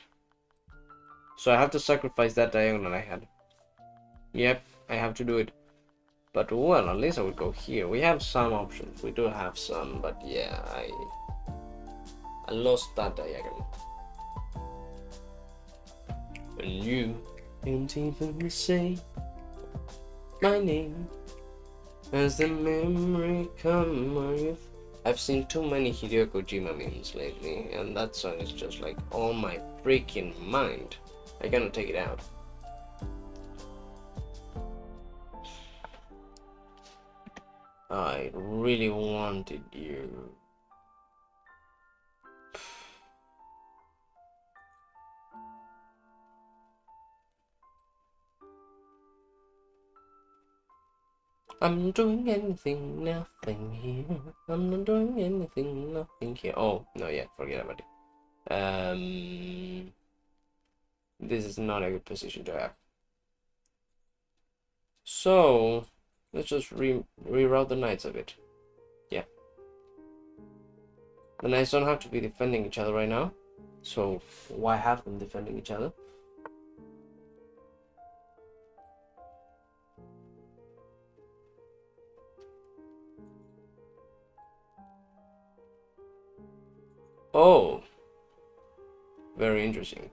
So I have to sacrifice that diagonal I had. Yep, I have to do it. But well, at least I would go here. We have some options. We do have some, but yeah, I lost that diagonal. And you can't even say my name as the memory come. I've seen too many Hideo Kojima memes lately, and that song is just like on my freaking mind. I cannot take it out. I really wanted you. I'm not doing anything, nothing here. I'm not doing anything, nothing here. Oh, no, yeah, forget about it. This is not a good position to have. So, let's just reroute the knights a bit. Yeah. The knights don't have to be defending each other right now. So, why have them defending each other? Oh, very interesting.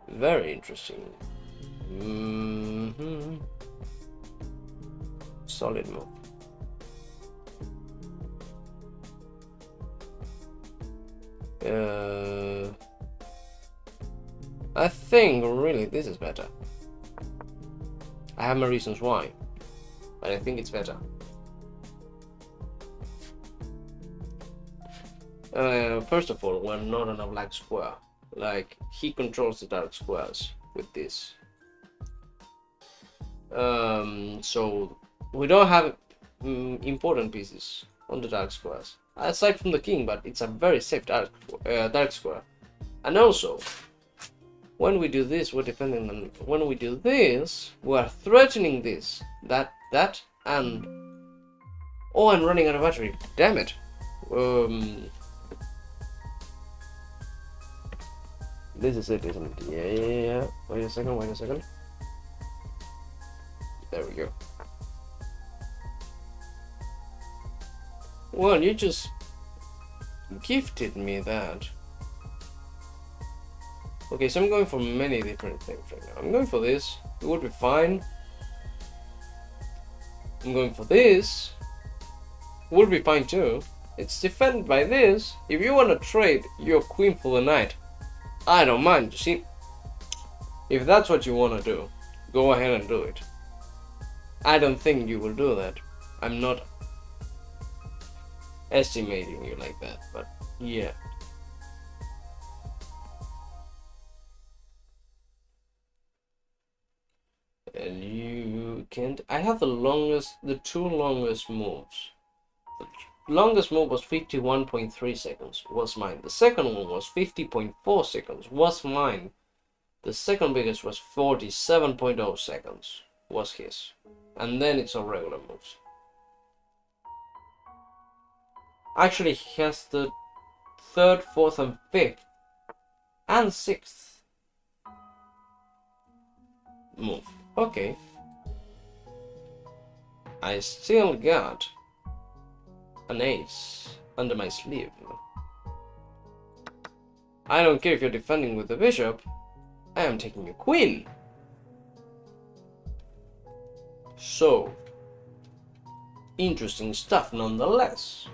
Very interesting. Solid move. I think really this is better. I have my reasons why, but I think it's better. First of all, we're not on a black square. Like, he controls the dark squares with this. So we don't have important pieces on the dark squares aside from the king, but it's a very safe dark square. And also, when we do this, we're defending them. When we do this, we're threatening this, that, and oh, I'm running out of battery. Damn it. This is it, isn't it? Yeah. Wait a second. There we go. Well, you just gifted me that. Okay, so I'm going for many different things right now. I'm going for this. It would be fine. I'm going for this. Would be fine too. It's defended by this. If you want to trade your queen for the knight, I don't mind. You see, if that's what you want to do, go ahead and do it. I don't think you will do that. I'm not estimating you like that, but yeah. And you can't. I have the two longest moves. The longest move was 51.3 seconds, was mine. The second one was 50.4 seconds, was mine. The second biggest was 47.0 seconds, was his. And then it's all regular moves. Actually, he has the third, fourth, and fifth, and sixth move. Okay. I still got an ace under my sleeve. I don't care if you're defending with the bishop. I am taking your queen. So, interesting stuff nonetheless.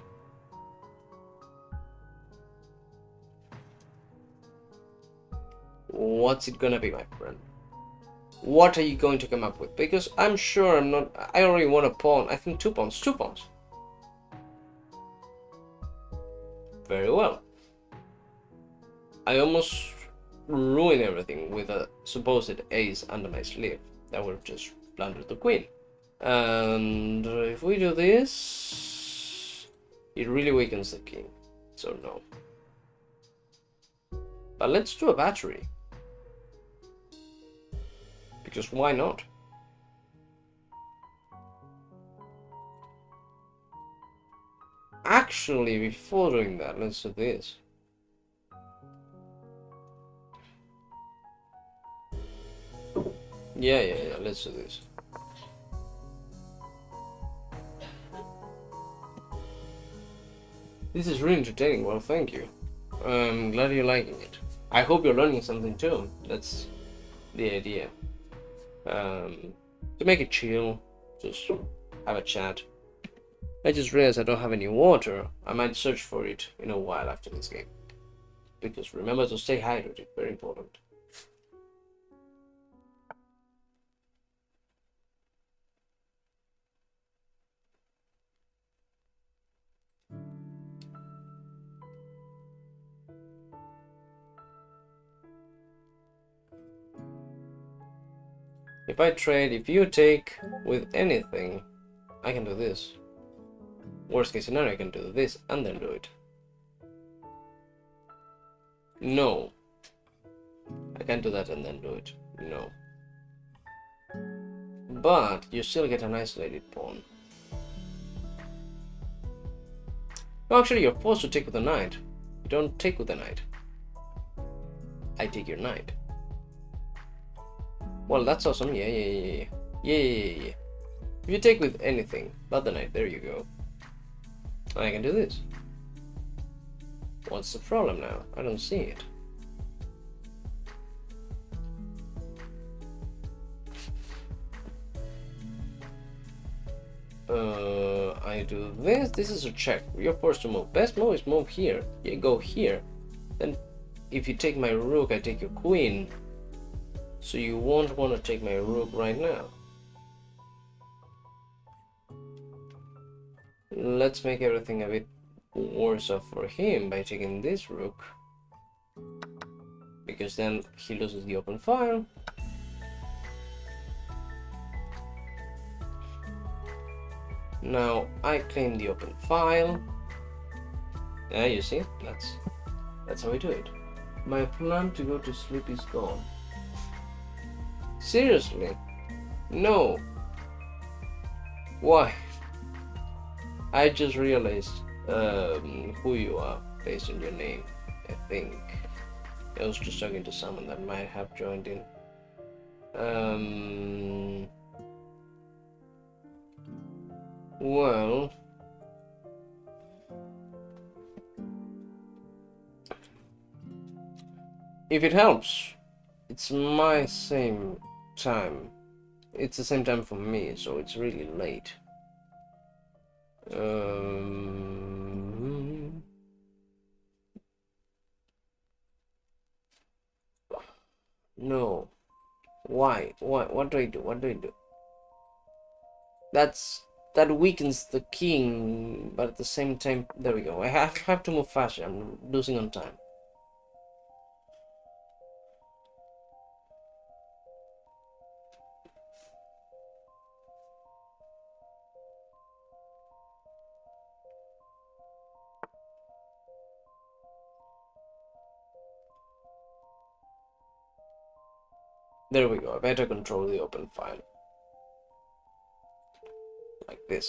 What's it gonna be, my friend? What are you going to come up with? Because I'm sure I'm not... I already want a pawn. I think 2 pawns. 2 pawns. Very well. I almost ruin everything with a supposed ace under my sleeve. That would just blunder the queen. And if we do this, it really weakens the king. So no. But let's do a battery. Because why not? Actually, before doing that, let's do this. Yeah, let's do this. This is really entertaining. Well, thank you. I'm glad you're liking it. I hope you're learning something too. That's the idea. To make it chill, just have a chat. I just realized I don't have any water. I might search for it in a while after this game. Because remember to stay hydrated, very important. If I trade, if you take with anything, I can do this. Worst case scenario, I can do this and then do it. No. I can't do that and then do it. No. But you still get an isolated pawn. No, actually, you're forced to take with a knight. You don't take with a knight. I take your knight. Well, that's awesome. Yeah. If you take with anything but the knight, there you go. I can do this. What's the problem now? I don't see it. I do this. This is a check. You're forced to move. Best move is move here. You go here. Then, if you take my rook, I take your queen. So you won't want to take my rook right now. Let's make everything a bit worse off for him by taking this rook. Because then he loses the open file. Now I claim the open file. Yeah, you see, that's how we do it. My plan to go to sleep is gone. Seriously? No. Why? I just realized who you are based on your name, I think. I was just talking to someone that might have joined in. Well, if it helps, it's my same time. It's the same time for me, so it's really late. No. Why? What do I do? What do I do? That weakens the king, but at the same time, there we go. I have to move faster. I'm losing on time. There we go. I better control the open file. Like this.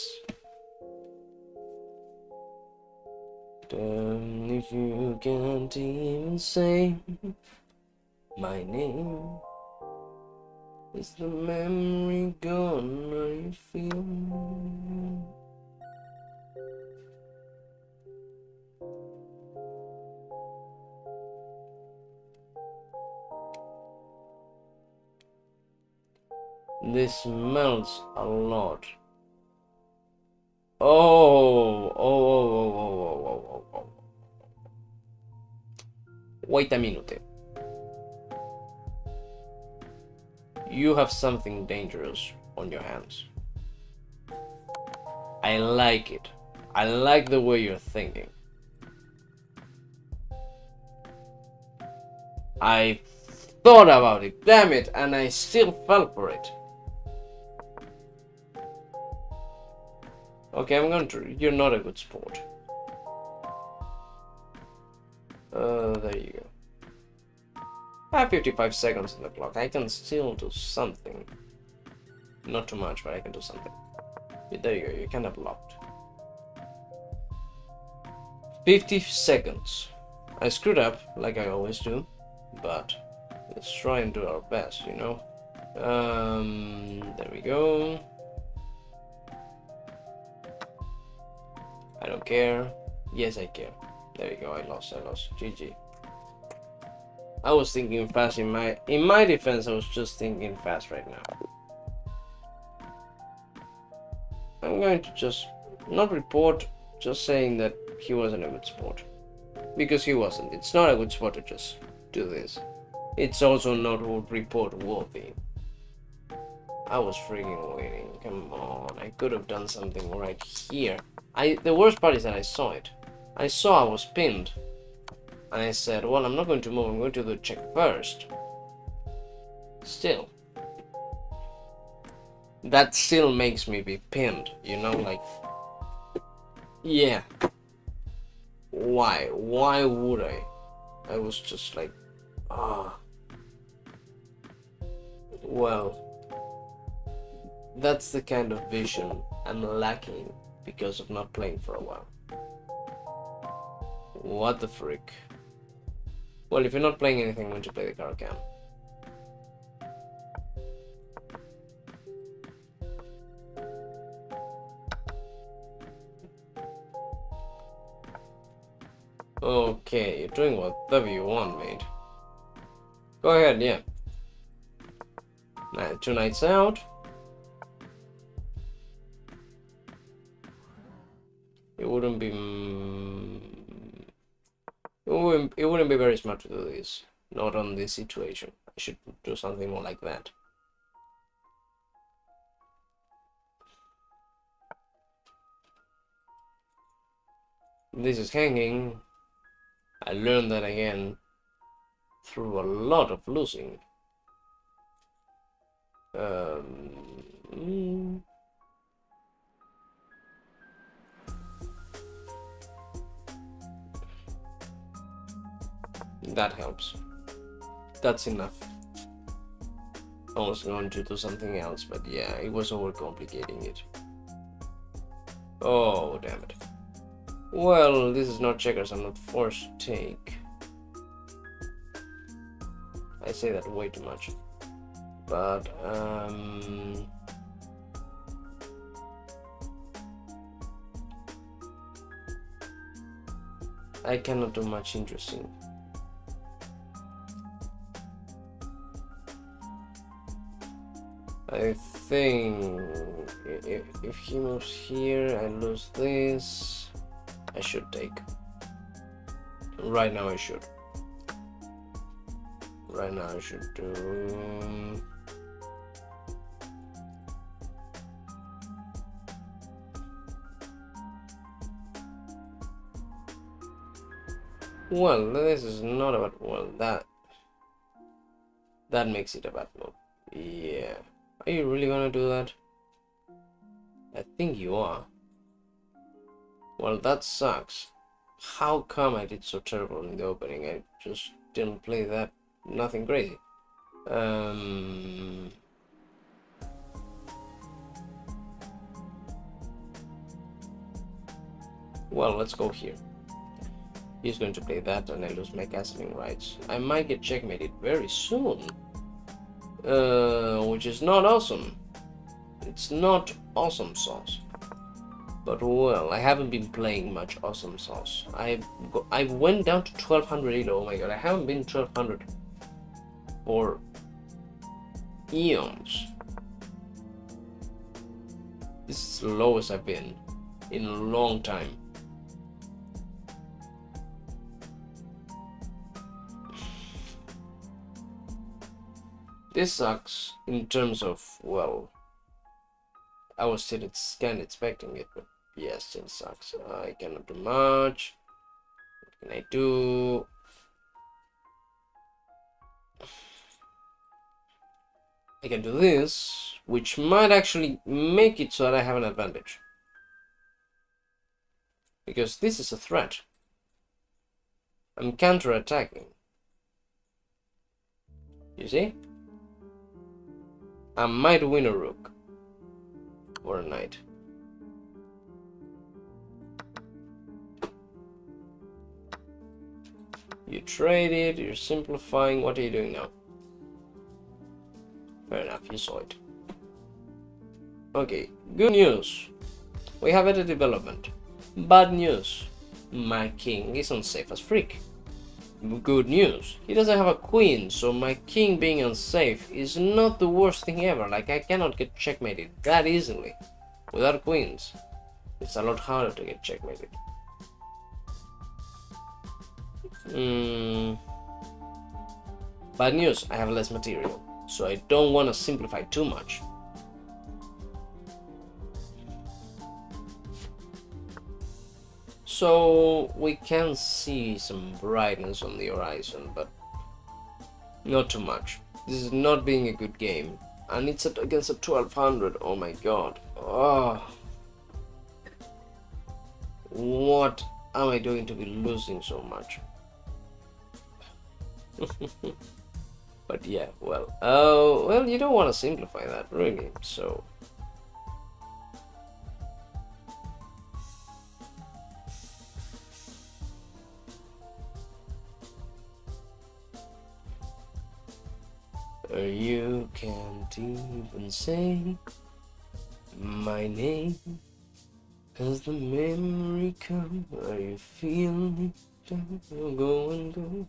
If you can't even say my name, is the memory gone? Are you feeling? This smells a lot. Oh. Wait a minute. You have something dangerous on your hands. I like it. I like the way you're thinking. I thought about it, damn it, and I still fell for it. Okay, I'm going to. You're not a good sport. There you go. I have 55 seconds on the clock. I can still do something. Not too much, but I can do something. There you go, you're kind of blocked. 50 seconds. I screwed up, like I always do, but let's try and do our best, you know? There we go. I don't care. Yes, I care. There we go, I lost. GG. I was thinking fast in my defense, I was just thinking fast right now. I'm going to just not report, just saying that he wasn't a good sport. Because he wasn't. It's not a good sport to just do this. It's also not report worthy. I was freaking waiting. Come on, I could have done something right here. The worst part is that I saw it. I saw I was pinned. And I said, well, I'm not going to move, I'm going to do the check first. Still. That still makes me be pinned, you know, like... Yeah. Why? Why would I? I was just like... Ah. Well... That's the kind of vision I'm lacking because of not playing for a while. What the frick? Well, if you're not playing anything, I'm going to play the card cam. Okay, you're doing whatever you want, mate. Go ahead, yeah. Now, 2 nights out. It wouldn't be... It wouldn't be very smart to do this. Not on this situation. I should do something more like that. This is hanging. I learned that again through a lot of losing. That helps. That's enough. I was going to do something else, but yeah, it was overcomplicating it. Oh, damn it. Well, this is not checkers, I'm not forced to take. I say that way too much. But, I cannot do much interesting. I think if he moves here, I lose this. I should take. Right now I should. Right now I should do... Well, this is not a bad... Well, that makes it a bad move. Yeah. Are you really gonna do that? I think you are. Well, that sucks. How come I did so terrible in the opening? I just didn't play that. Nothing crazy. Well, let's go here. He's going to play that and I lose my castling rights. I might get checkmated very soon. Which is not awesome. It's not awesome sauce. But well, I haven't been playing much awesome sauce. I went down to 1200 elo. Oh my god, I haven't been 1200 for eons. This is the lowest I've been in a long time. This sucks in terms of, well, I was still kind of expecting it, but yeah, still sucks. I cannot do much. What can I do? I can do this, which might actually make it so that I have an advantage. Because this is a threat. I'm counter-attacking. You see? I might win a rook. Or a knight. You trade it, you're simplifying. What are you doing now? Fair enough, you saw it. Okay, good news. We have a development. Bad news. My king is unsafe as freak. Good news. He doesn't have a queen, so my king being unsafe is not the worst thing ever. Like, I cannot get checkmated that easily. Without queens, it's a lot harder to get checkmated. Bad news, I have less material, so I don't want to simplify too much. So we can see some brightness on the horizon, but not too much. This is not being a good game, and it's against a 1200. Oh my god. Oh, what am I doing to be losing so much? But yeah, well, you don't want to simplify that, really, so. You can't even say my name as the memory comes. Are you feeling it? Go and go.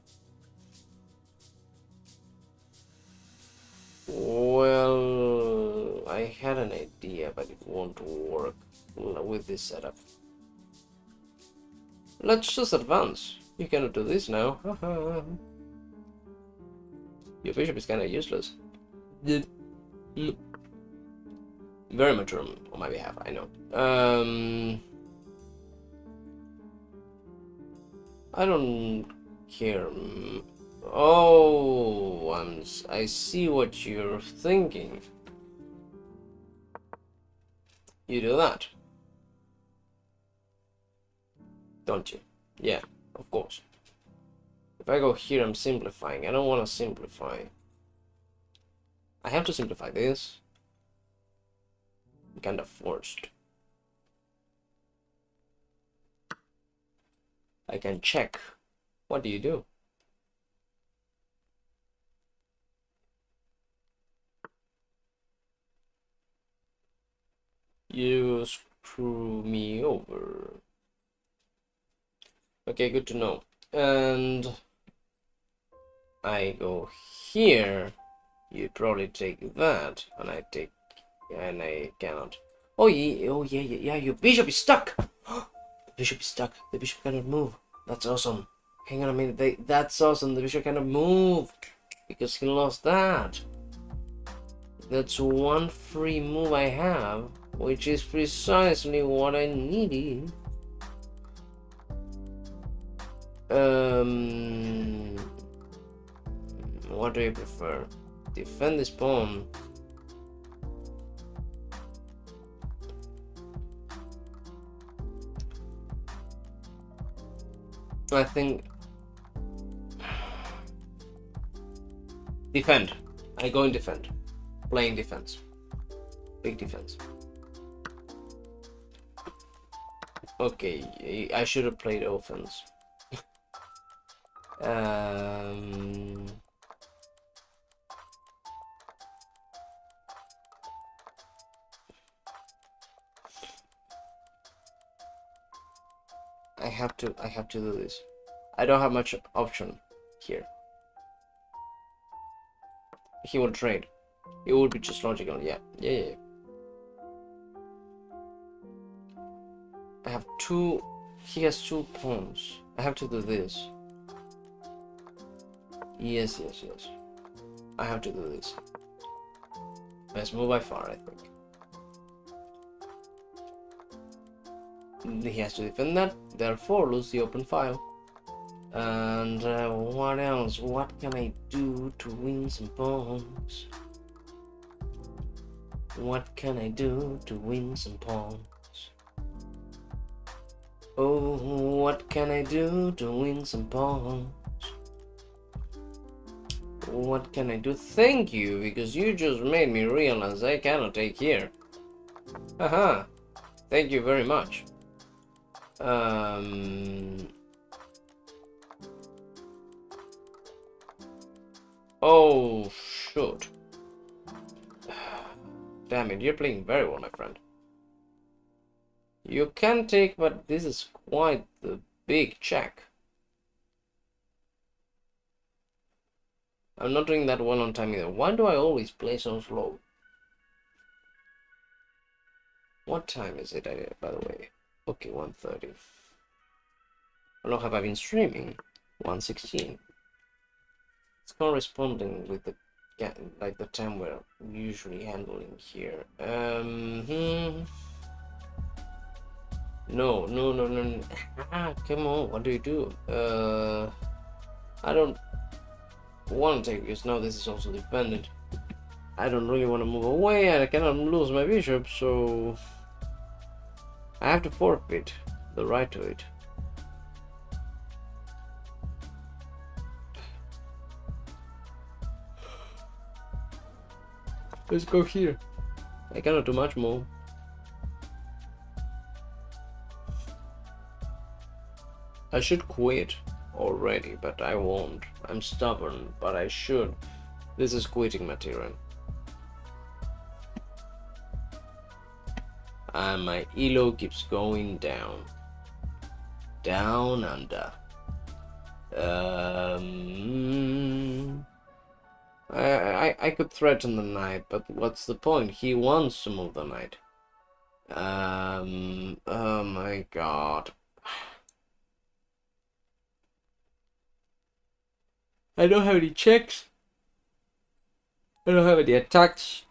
Well, I had an idea, but it won't work with this setup. Let's just advance. You cannot do this now. Your bishop is kind of useless. Very mature on my behalf, I know. I don't care. Oh, I see what you're thinking. You do that, don't you? Yeah, of course. If I go here, I'm simplifying. I don't want to simplify. I have to simplify this. I'm kind of forced. I can check. What do you do? You screw me over. Okay, good to know. And I go here. You probably take that, and I take, and I cannot. Oh yeah. Your bishop is stuck. The bishop is stuck. The bishop cannot move. That's awesome. Hang on a minute. That's awesome. The bishop cannot move because he lost that. That's one free move I have, which is precisely what I needed. What do you prefer? Defend this pawn. I think defend. I go in defend. Playing defense. Big defense. Okay, I should have played offense. I have to do this. I don't have much option here. He will trade. It would be just logical, yeah. I have two. He has 2 pawns. I have to do this. Yes. I have to do this. Best move by far, I think. He has to defend that, therefore lose the open file. And what else? What can I do to win some pawns? What can I do to win some pawns? Oh, what can I do to win some pawns? What can I do? Thank you, because you just made me realize I cannot take here. Haha. Thank you very much. Oh, shoot. Damn it, you're playing very well, my friend. You can take, but this is quite the big check. I'm not doing that well on time either. Why do I always play so slow? What time is it, by the way? Okay, 1:30. How long have I been streaming? 1:16. It's corresponding with the the time we're usually handling here. No. Come on, what do you do? I don't want to take, because now this is also defended. I don't really want to move away, and I cannot lose my bishop, so I have to forfeit the right to it. Let's go here. I cannot do much more. I should quit already, but I won't. I'm stubborn, but I should. This is quitting material. And my elo keeps going down. Down under. I could threaten the knight, but what's the point? He wants to move the knight. Oh my god. I don't have any checks. I don't have any attacks.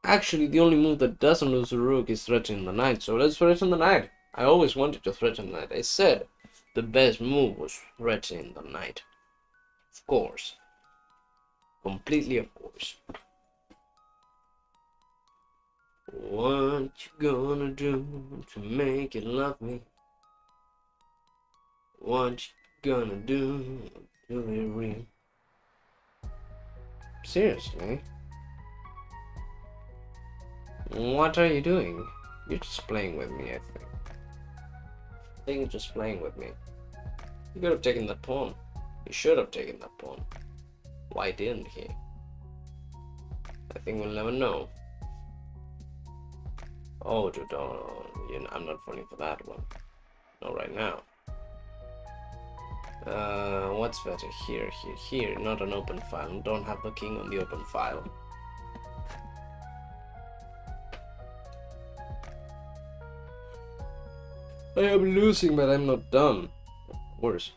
Actually, the only move that doesn't lose the rook is threatening the knight, so let's threaten the knight. I always wanted to threaten the knight. I said the best move was threatening the knight. Of course. Completely of course. What you gonna do to make it love me? What you gonna do to be real? Seriously? What are you doing? You're just playing with me, I think. I think you're just playing with me. You could have taken that pawn. You should have taken that pawn. Why didn't he? I think we'll never know. Oh, dude, I'm not falling for that one. Not right now. What's better? Here. Not an open file. Don't have the king on the open file. I am losing, but I'm not done. Of course.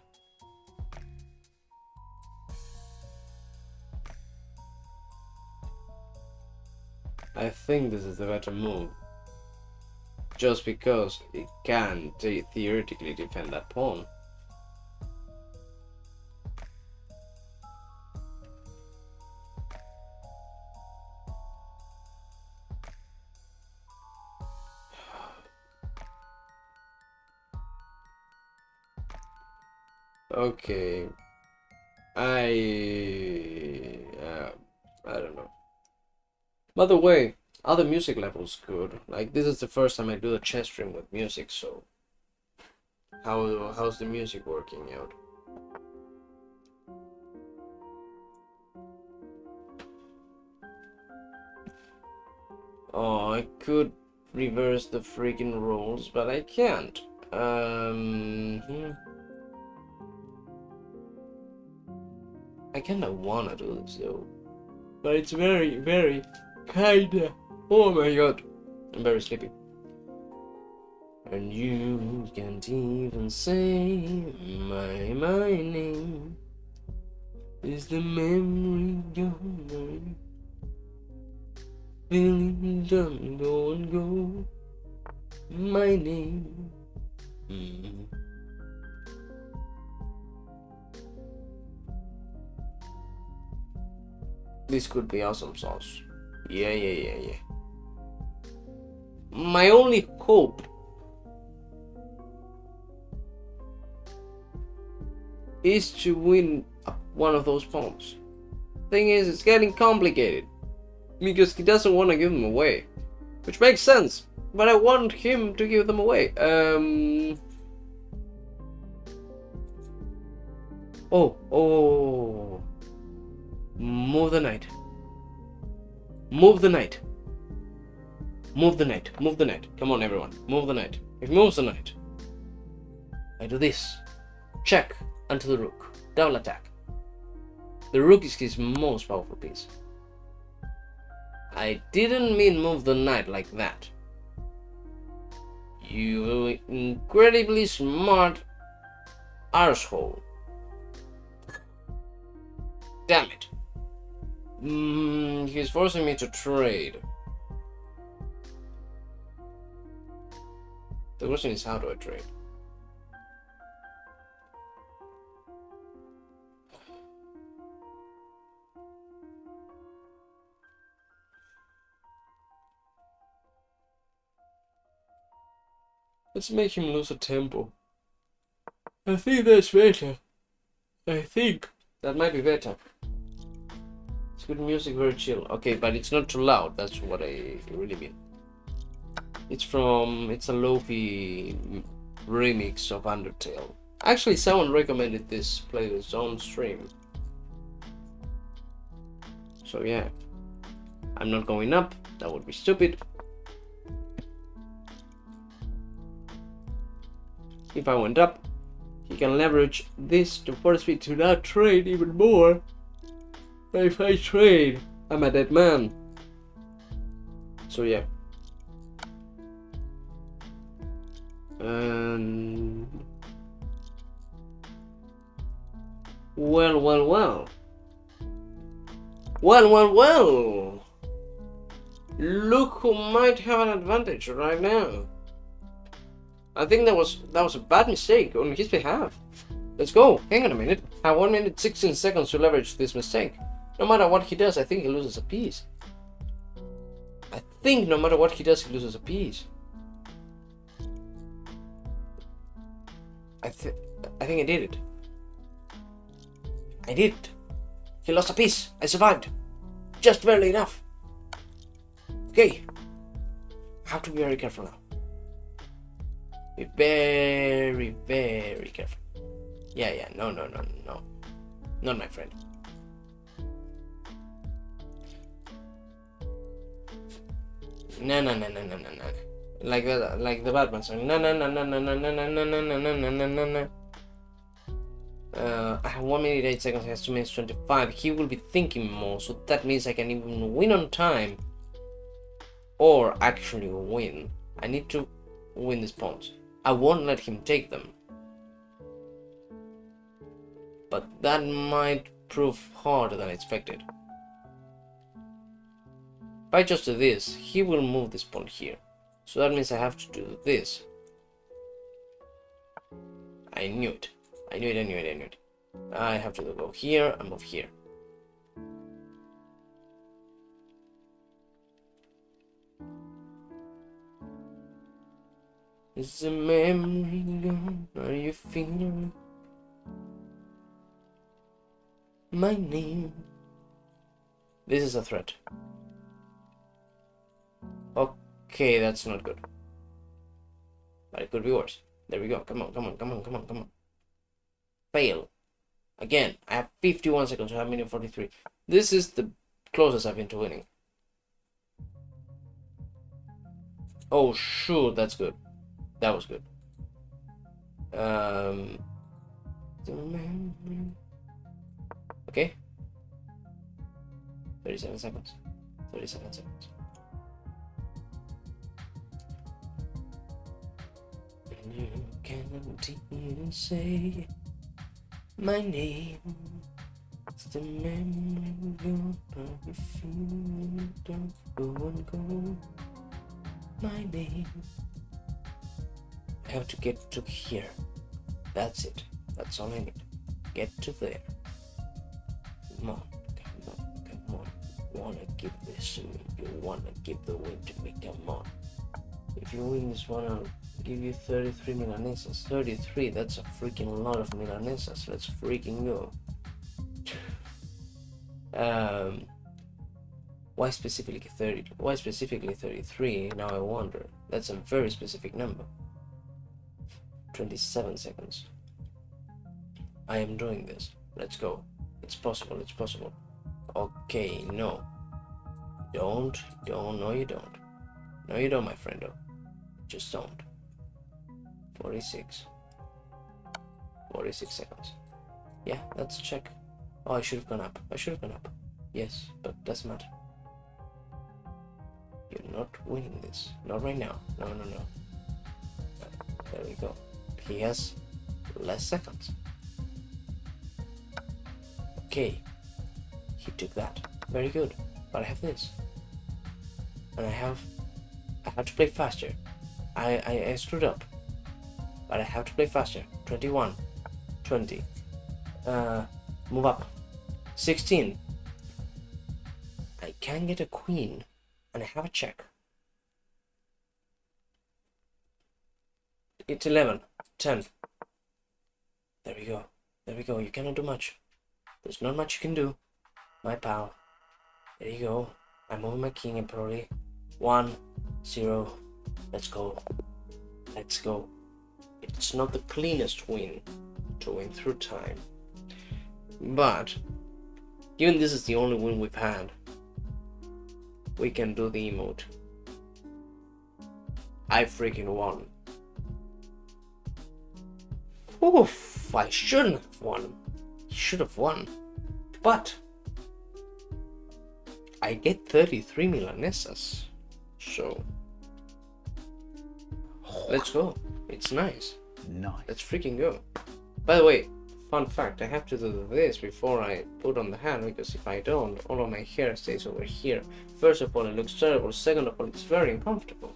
I think this is the better move. Just because it can theoretically defend that pawn. Okay, I don't know. By the way, other music levels good. Like, this is the first time I do a chess stream with music, so how's the music working out? Oh, I could reverse the freaking roles, but I can't. I kinda wanna do this though, but it's very, very kinda. Oh my god, I'm very sleepy. And you can't even say my name. Is the memory gone? Feeling dumb, go and go. My name. This could be awesome sauce. Yeah. My only hope is to win one of those pawns. Thing is, it's getting complicated because he doesn't want to give them away, which makes sense. But I want him to give them away. Oh. Move the knight. Move the knight. Move the knight. Move the knight. Come on, everyone. Move the knight. If he moves the knight, I do this. Check onto the rook. Double attack. The rook is his most powerful piece. I didn't mean move the knight like that. You incredibly smart arsehole. Damn it. He's forcing me to trade. The question is, how do I trade? Let's make him lose a tempo. I think that's better. I think that might be better. It's good music, very chill. Okay, but it's not too loud. That's what I really mean. It's a lo-fi remix of Undertale. Actually, someone recommended this playlist on stream. So yeah, I'm not going up. That would be stupid. If I went up, he can leverage this to force me to not trade even more. But if I trade, I'm a dead man. So yeah. And well. Look who might have an advantage right now. I think that was a bad mistake on his behalf. Let's go. Hang on a minute. I have 1 minute 16 seconds to leverage this mistake. No matter what he does, I think he loses a piece. I think no matter what he does, he loses a piece. I think I did it. I did it. He lost a piece. I survived. Just barely enough. Okay. I have to be very careful now. Be very, very careful. Yeah. No. Not my friend. No. Like the Batman song. No. I have 1 minute 8 seconds. He has 2 minutes 25. He will be thinking more, so that means I can even win on time, or actually win. I need to win these pawns. I won't let him take them, but that might prove harder than expected. If I just do this, he will move this pawn here, so that means I have to do this. I knew it. I have to go here and move here. Is the memory gone? Are you feeling my name? This is a threat. Okay, that's not good. But it could be worse. There we go. Come on. Fail. Again, I have 51 seconds. I have minute 43. This is the closest I've been to winning. Oh, sure, that's good. That was good. Okay. 37 seconds. And you can't even say my name. It's the memory of your perfect feeling. Don't go and go my name. I have to get to here. That's it. That's all I need. Get to there. Come on. Come on. Come on. You wanna give this to me. You wanna give the win to me. Come on. If you win this one, I'll give you 33 Milanesas. 33, that's a freaking lot of Milanesas. Let's freaking go. Why specifically 30? Why specifically 33? Now I wonder. That's a very specific number. 27 seconds. I am doing this. Let's go. It's possible. It's possible. Okay, no. Don't. No, you don't. No, you don't, my friendo. Just don't. 46. 46 seconds. Yeah, that's a check. Oh, I should have gone up. I should have gone up. Yes, but doesn't matter. You're not winning this. Not right now. No. There we go. He has less seconds. Okay. He took that. Very good. But I have this. And I have to play faster. I screwed up. But I have to play faster. 21. 20. Move up. 16. I can get a queen. And I have a check. It's 11. 10. There we go. There we go. You cannot do much. There's not much you can do. My pal. There you go. I'm moving my king and probably 1, 0. Let's go. Let's go. It's not the cleanest win to win through time. But given this is the only win we've had, we can do the emote. I freaking won. Oof, I shouldn't have won. Should have won. But I get 33 Milanesas. So let's go. It's nice. Nice. Let's freaking go. By the way, fun fact, I have to do this before I put on the hand, because if I don't, all of my hair stays over here. First of all, it looks terrible. Second of all, it's very uncomfortable.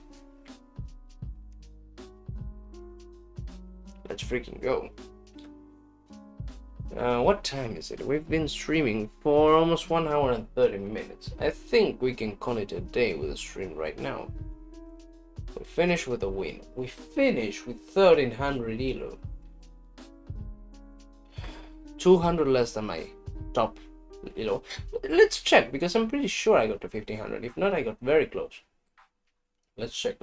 Let's freaking go. What time is it? We've been streaming for almost 1 hour and 30 minutes. I think we can call it a day with a stream right now. We finish with a win. We finish with 1300 elo. 200 less than my top elo. Let's check, because I'm pretty sure I got to 1500. If not, I got very close. Let's check.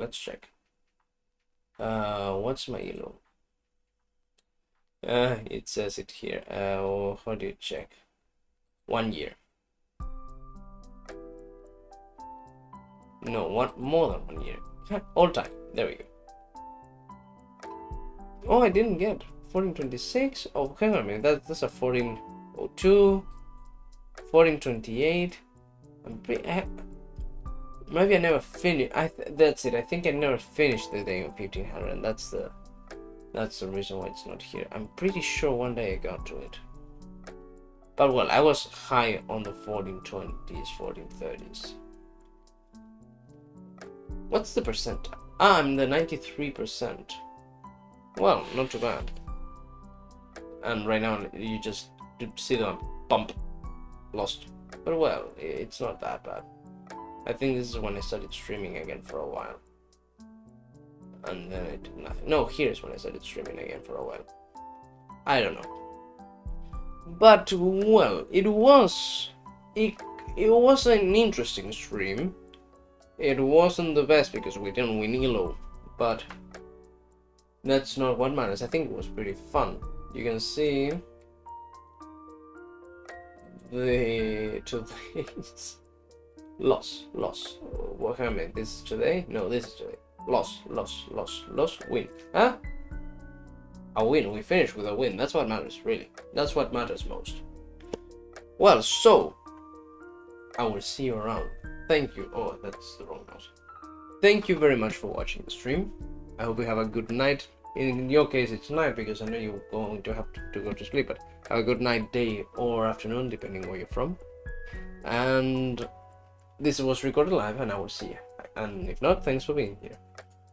What's my elo? It says it here. How do you check? 1 year. No, more than 1 year. All time. There we go. Oh, I didn't get 1426. Oh, hang on a minute. That's a 1402. 1428. Maybe I never finished. That's it. I think I never finished the day of 1500, and that's the reason why it's not here. I'm pretty sure one day I got to it. But well, I was high on the 1420s, 1430s. What's the percent? I'm the 93%. Well, not too bad. And right now you just see the bump. Lost. But well, it's not that bad. I think this is when I started streaming again for a while. And then I did nothing. No, here's when I started streaming again for a while. I don't know. But well, it was an interesting stream. It wasn't the best because we didn't win elo, but that's not what matters. I think it was pretty fun. You can see the today's loss. What happened? This is today? No, this is today. Loss, win. Huh? A win. We finished with a win. That's what matters, really. That's what matters most. Well, so I will see you around. Thank you. Oh, that's the wrong mouse. Thank you very much for watching the stream. I hope you have a good night, In your case, it's night because I know you're going to have to go to sleep. But have a good night, day, or afternoon, depending where you're from. And this was recorded live, and I will see you. And if not, thanks for being here.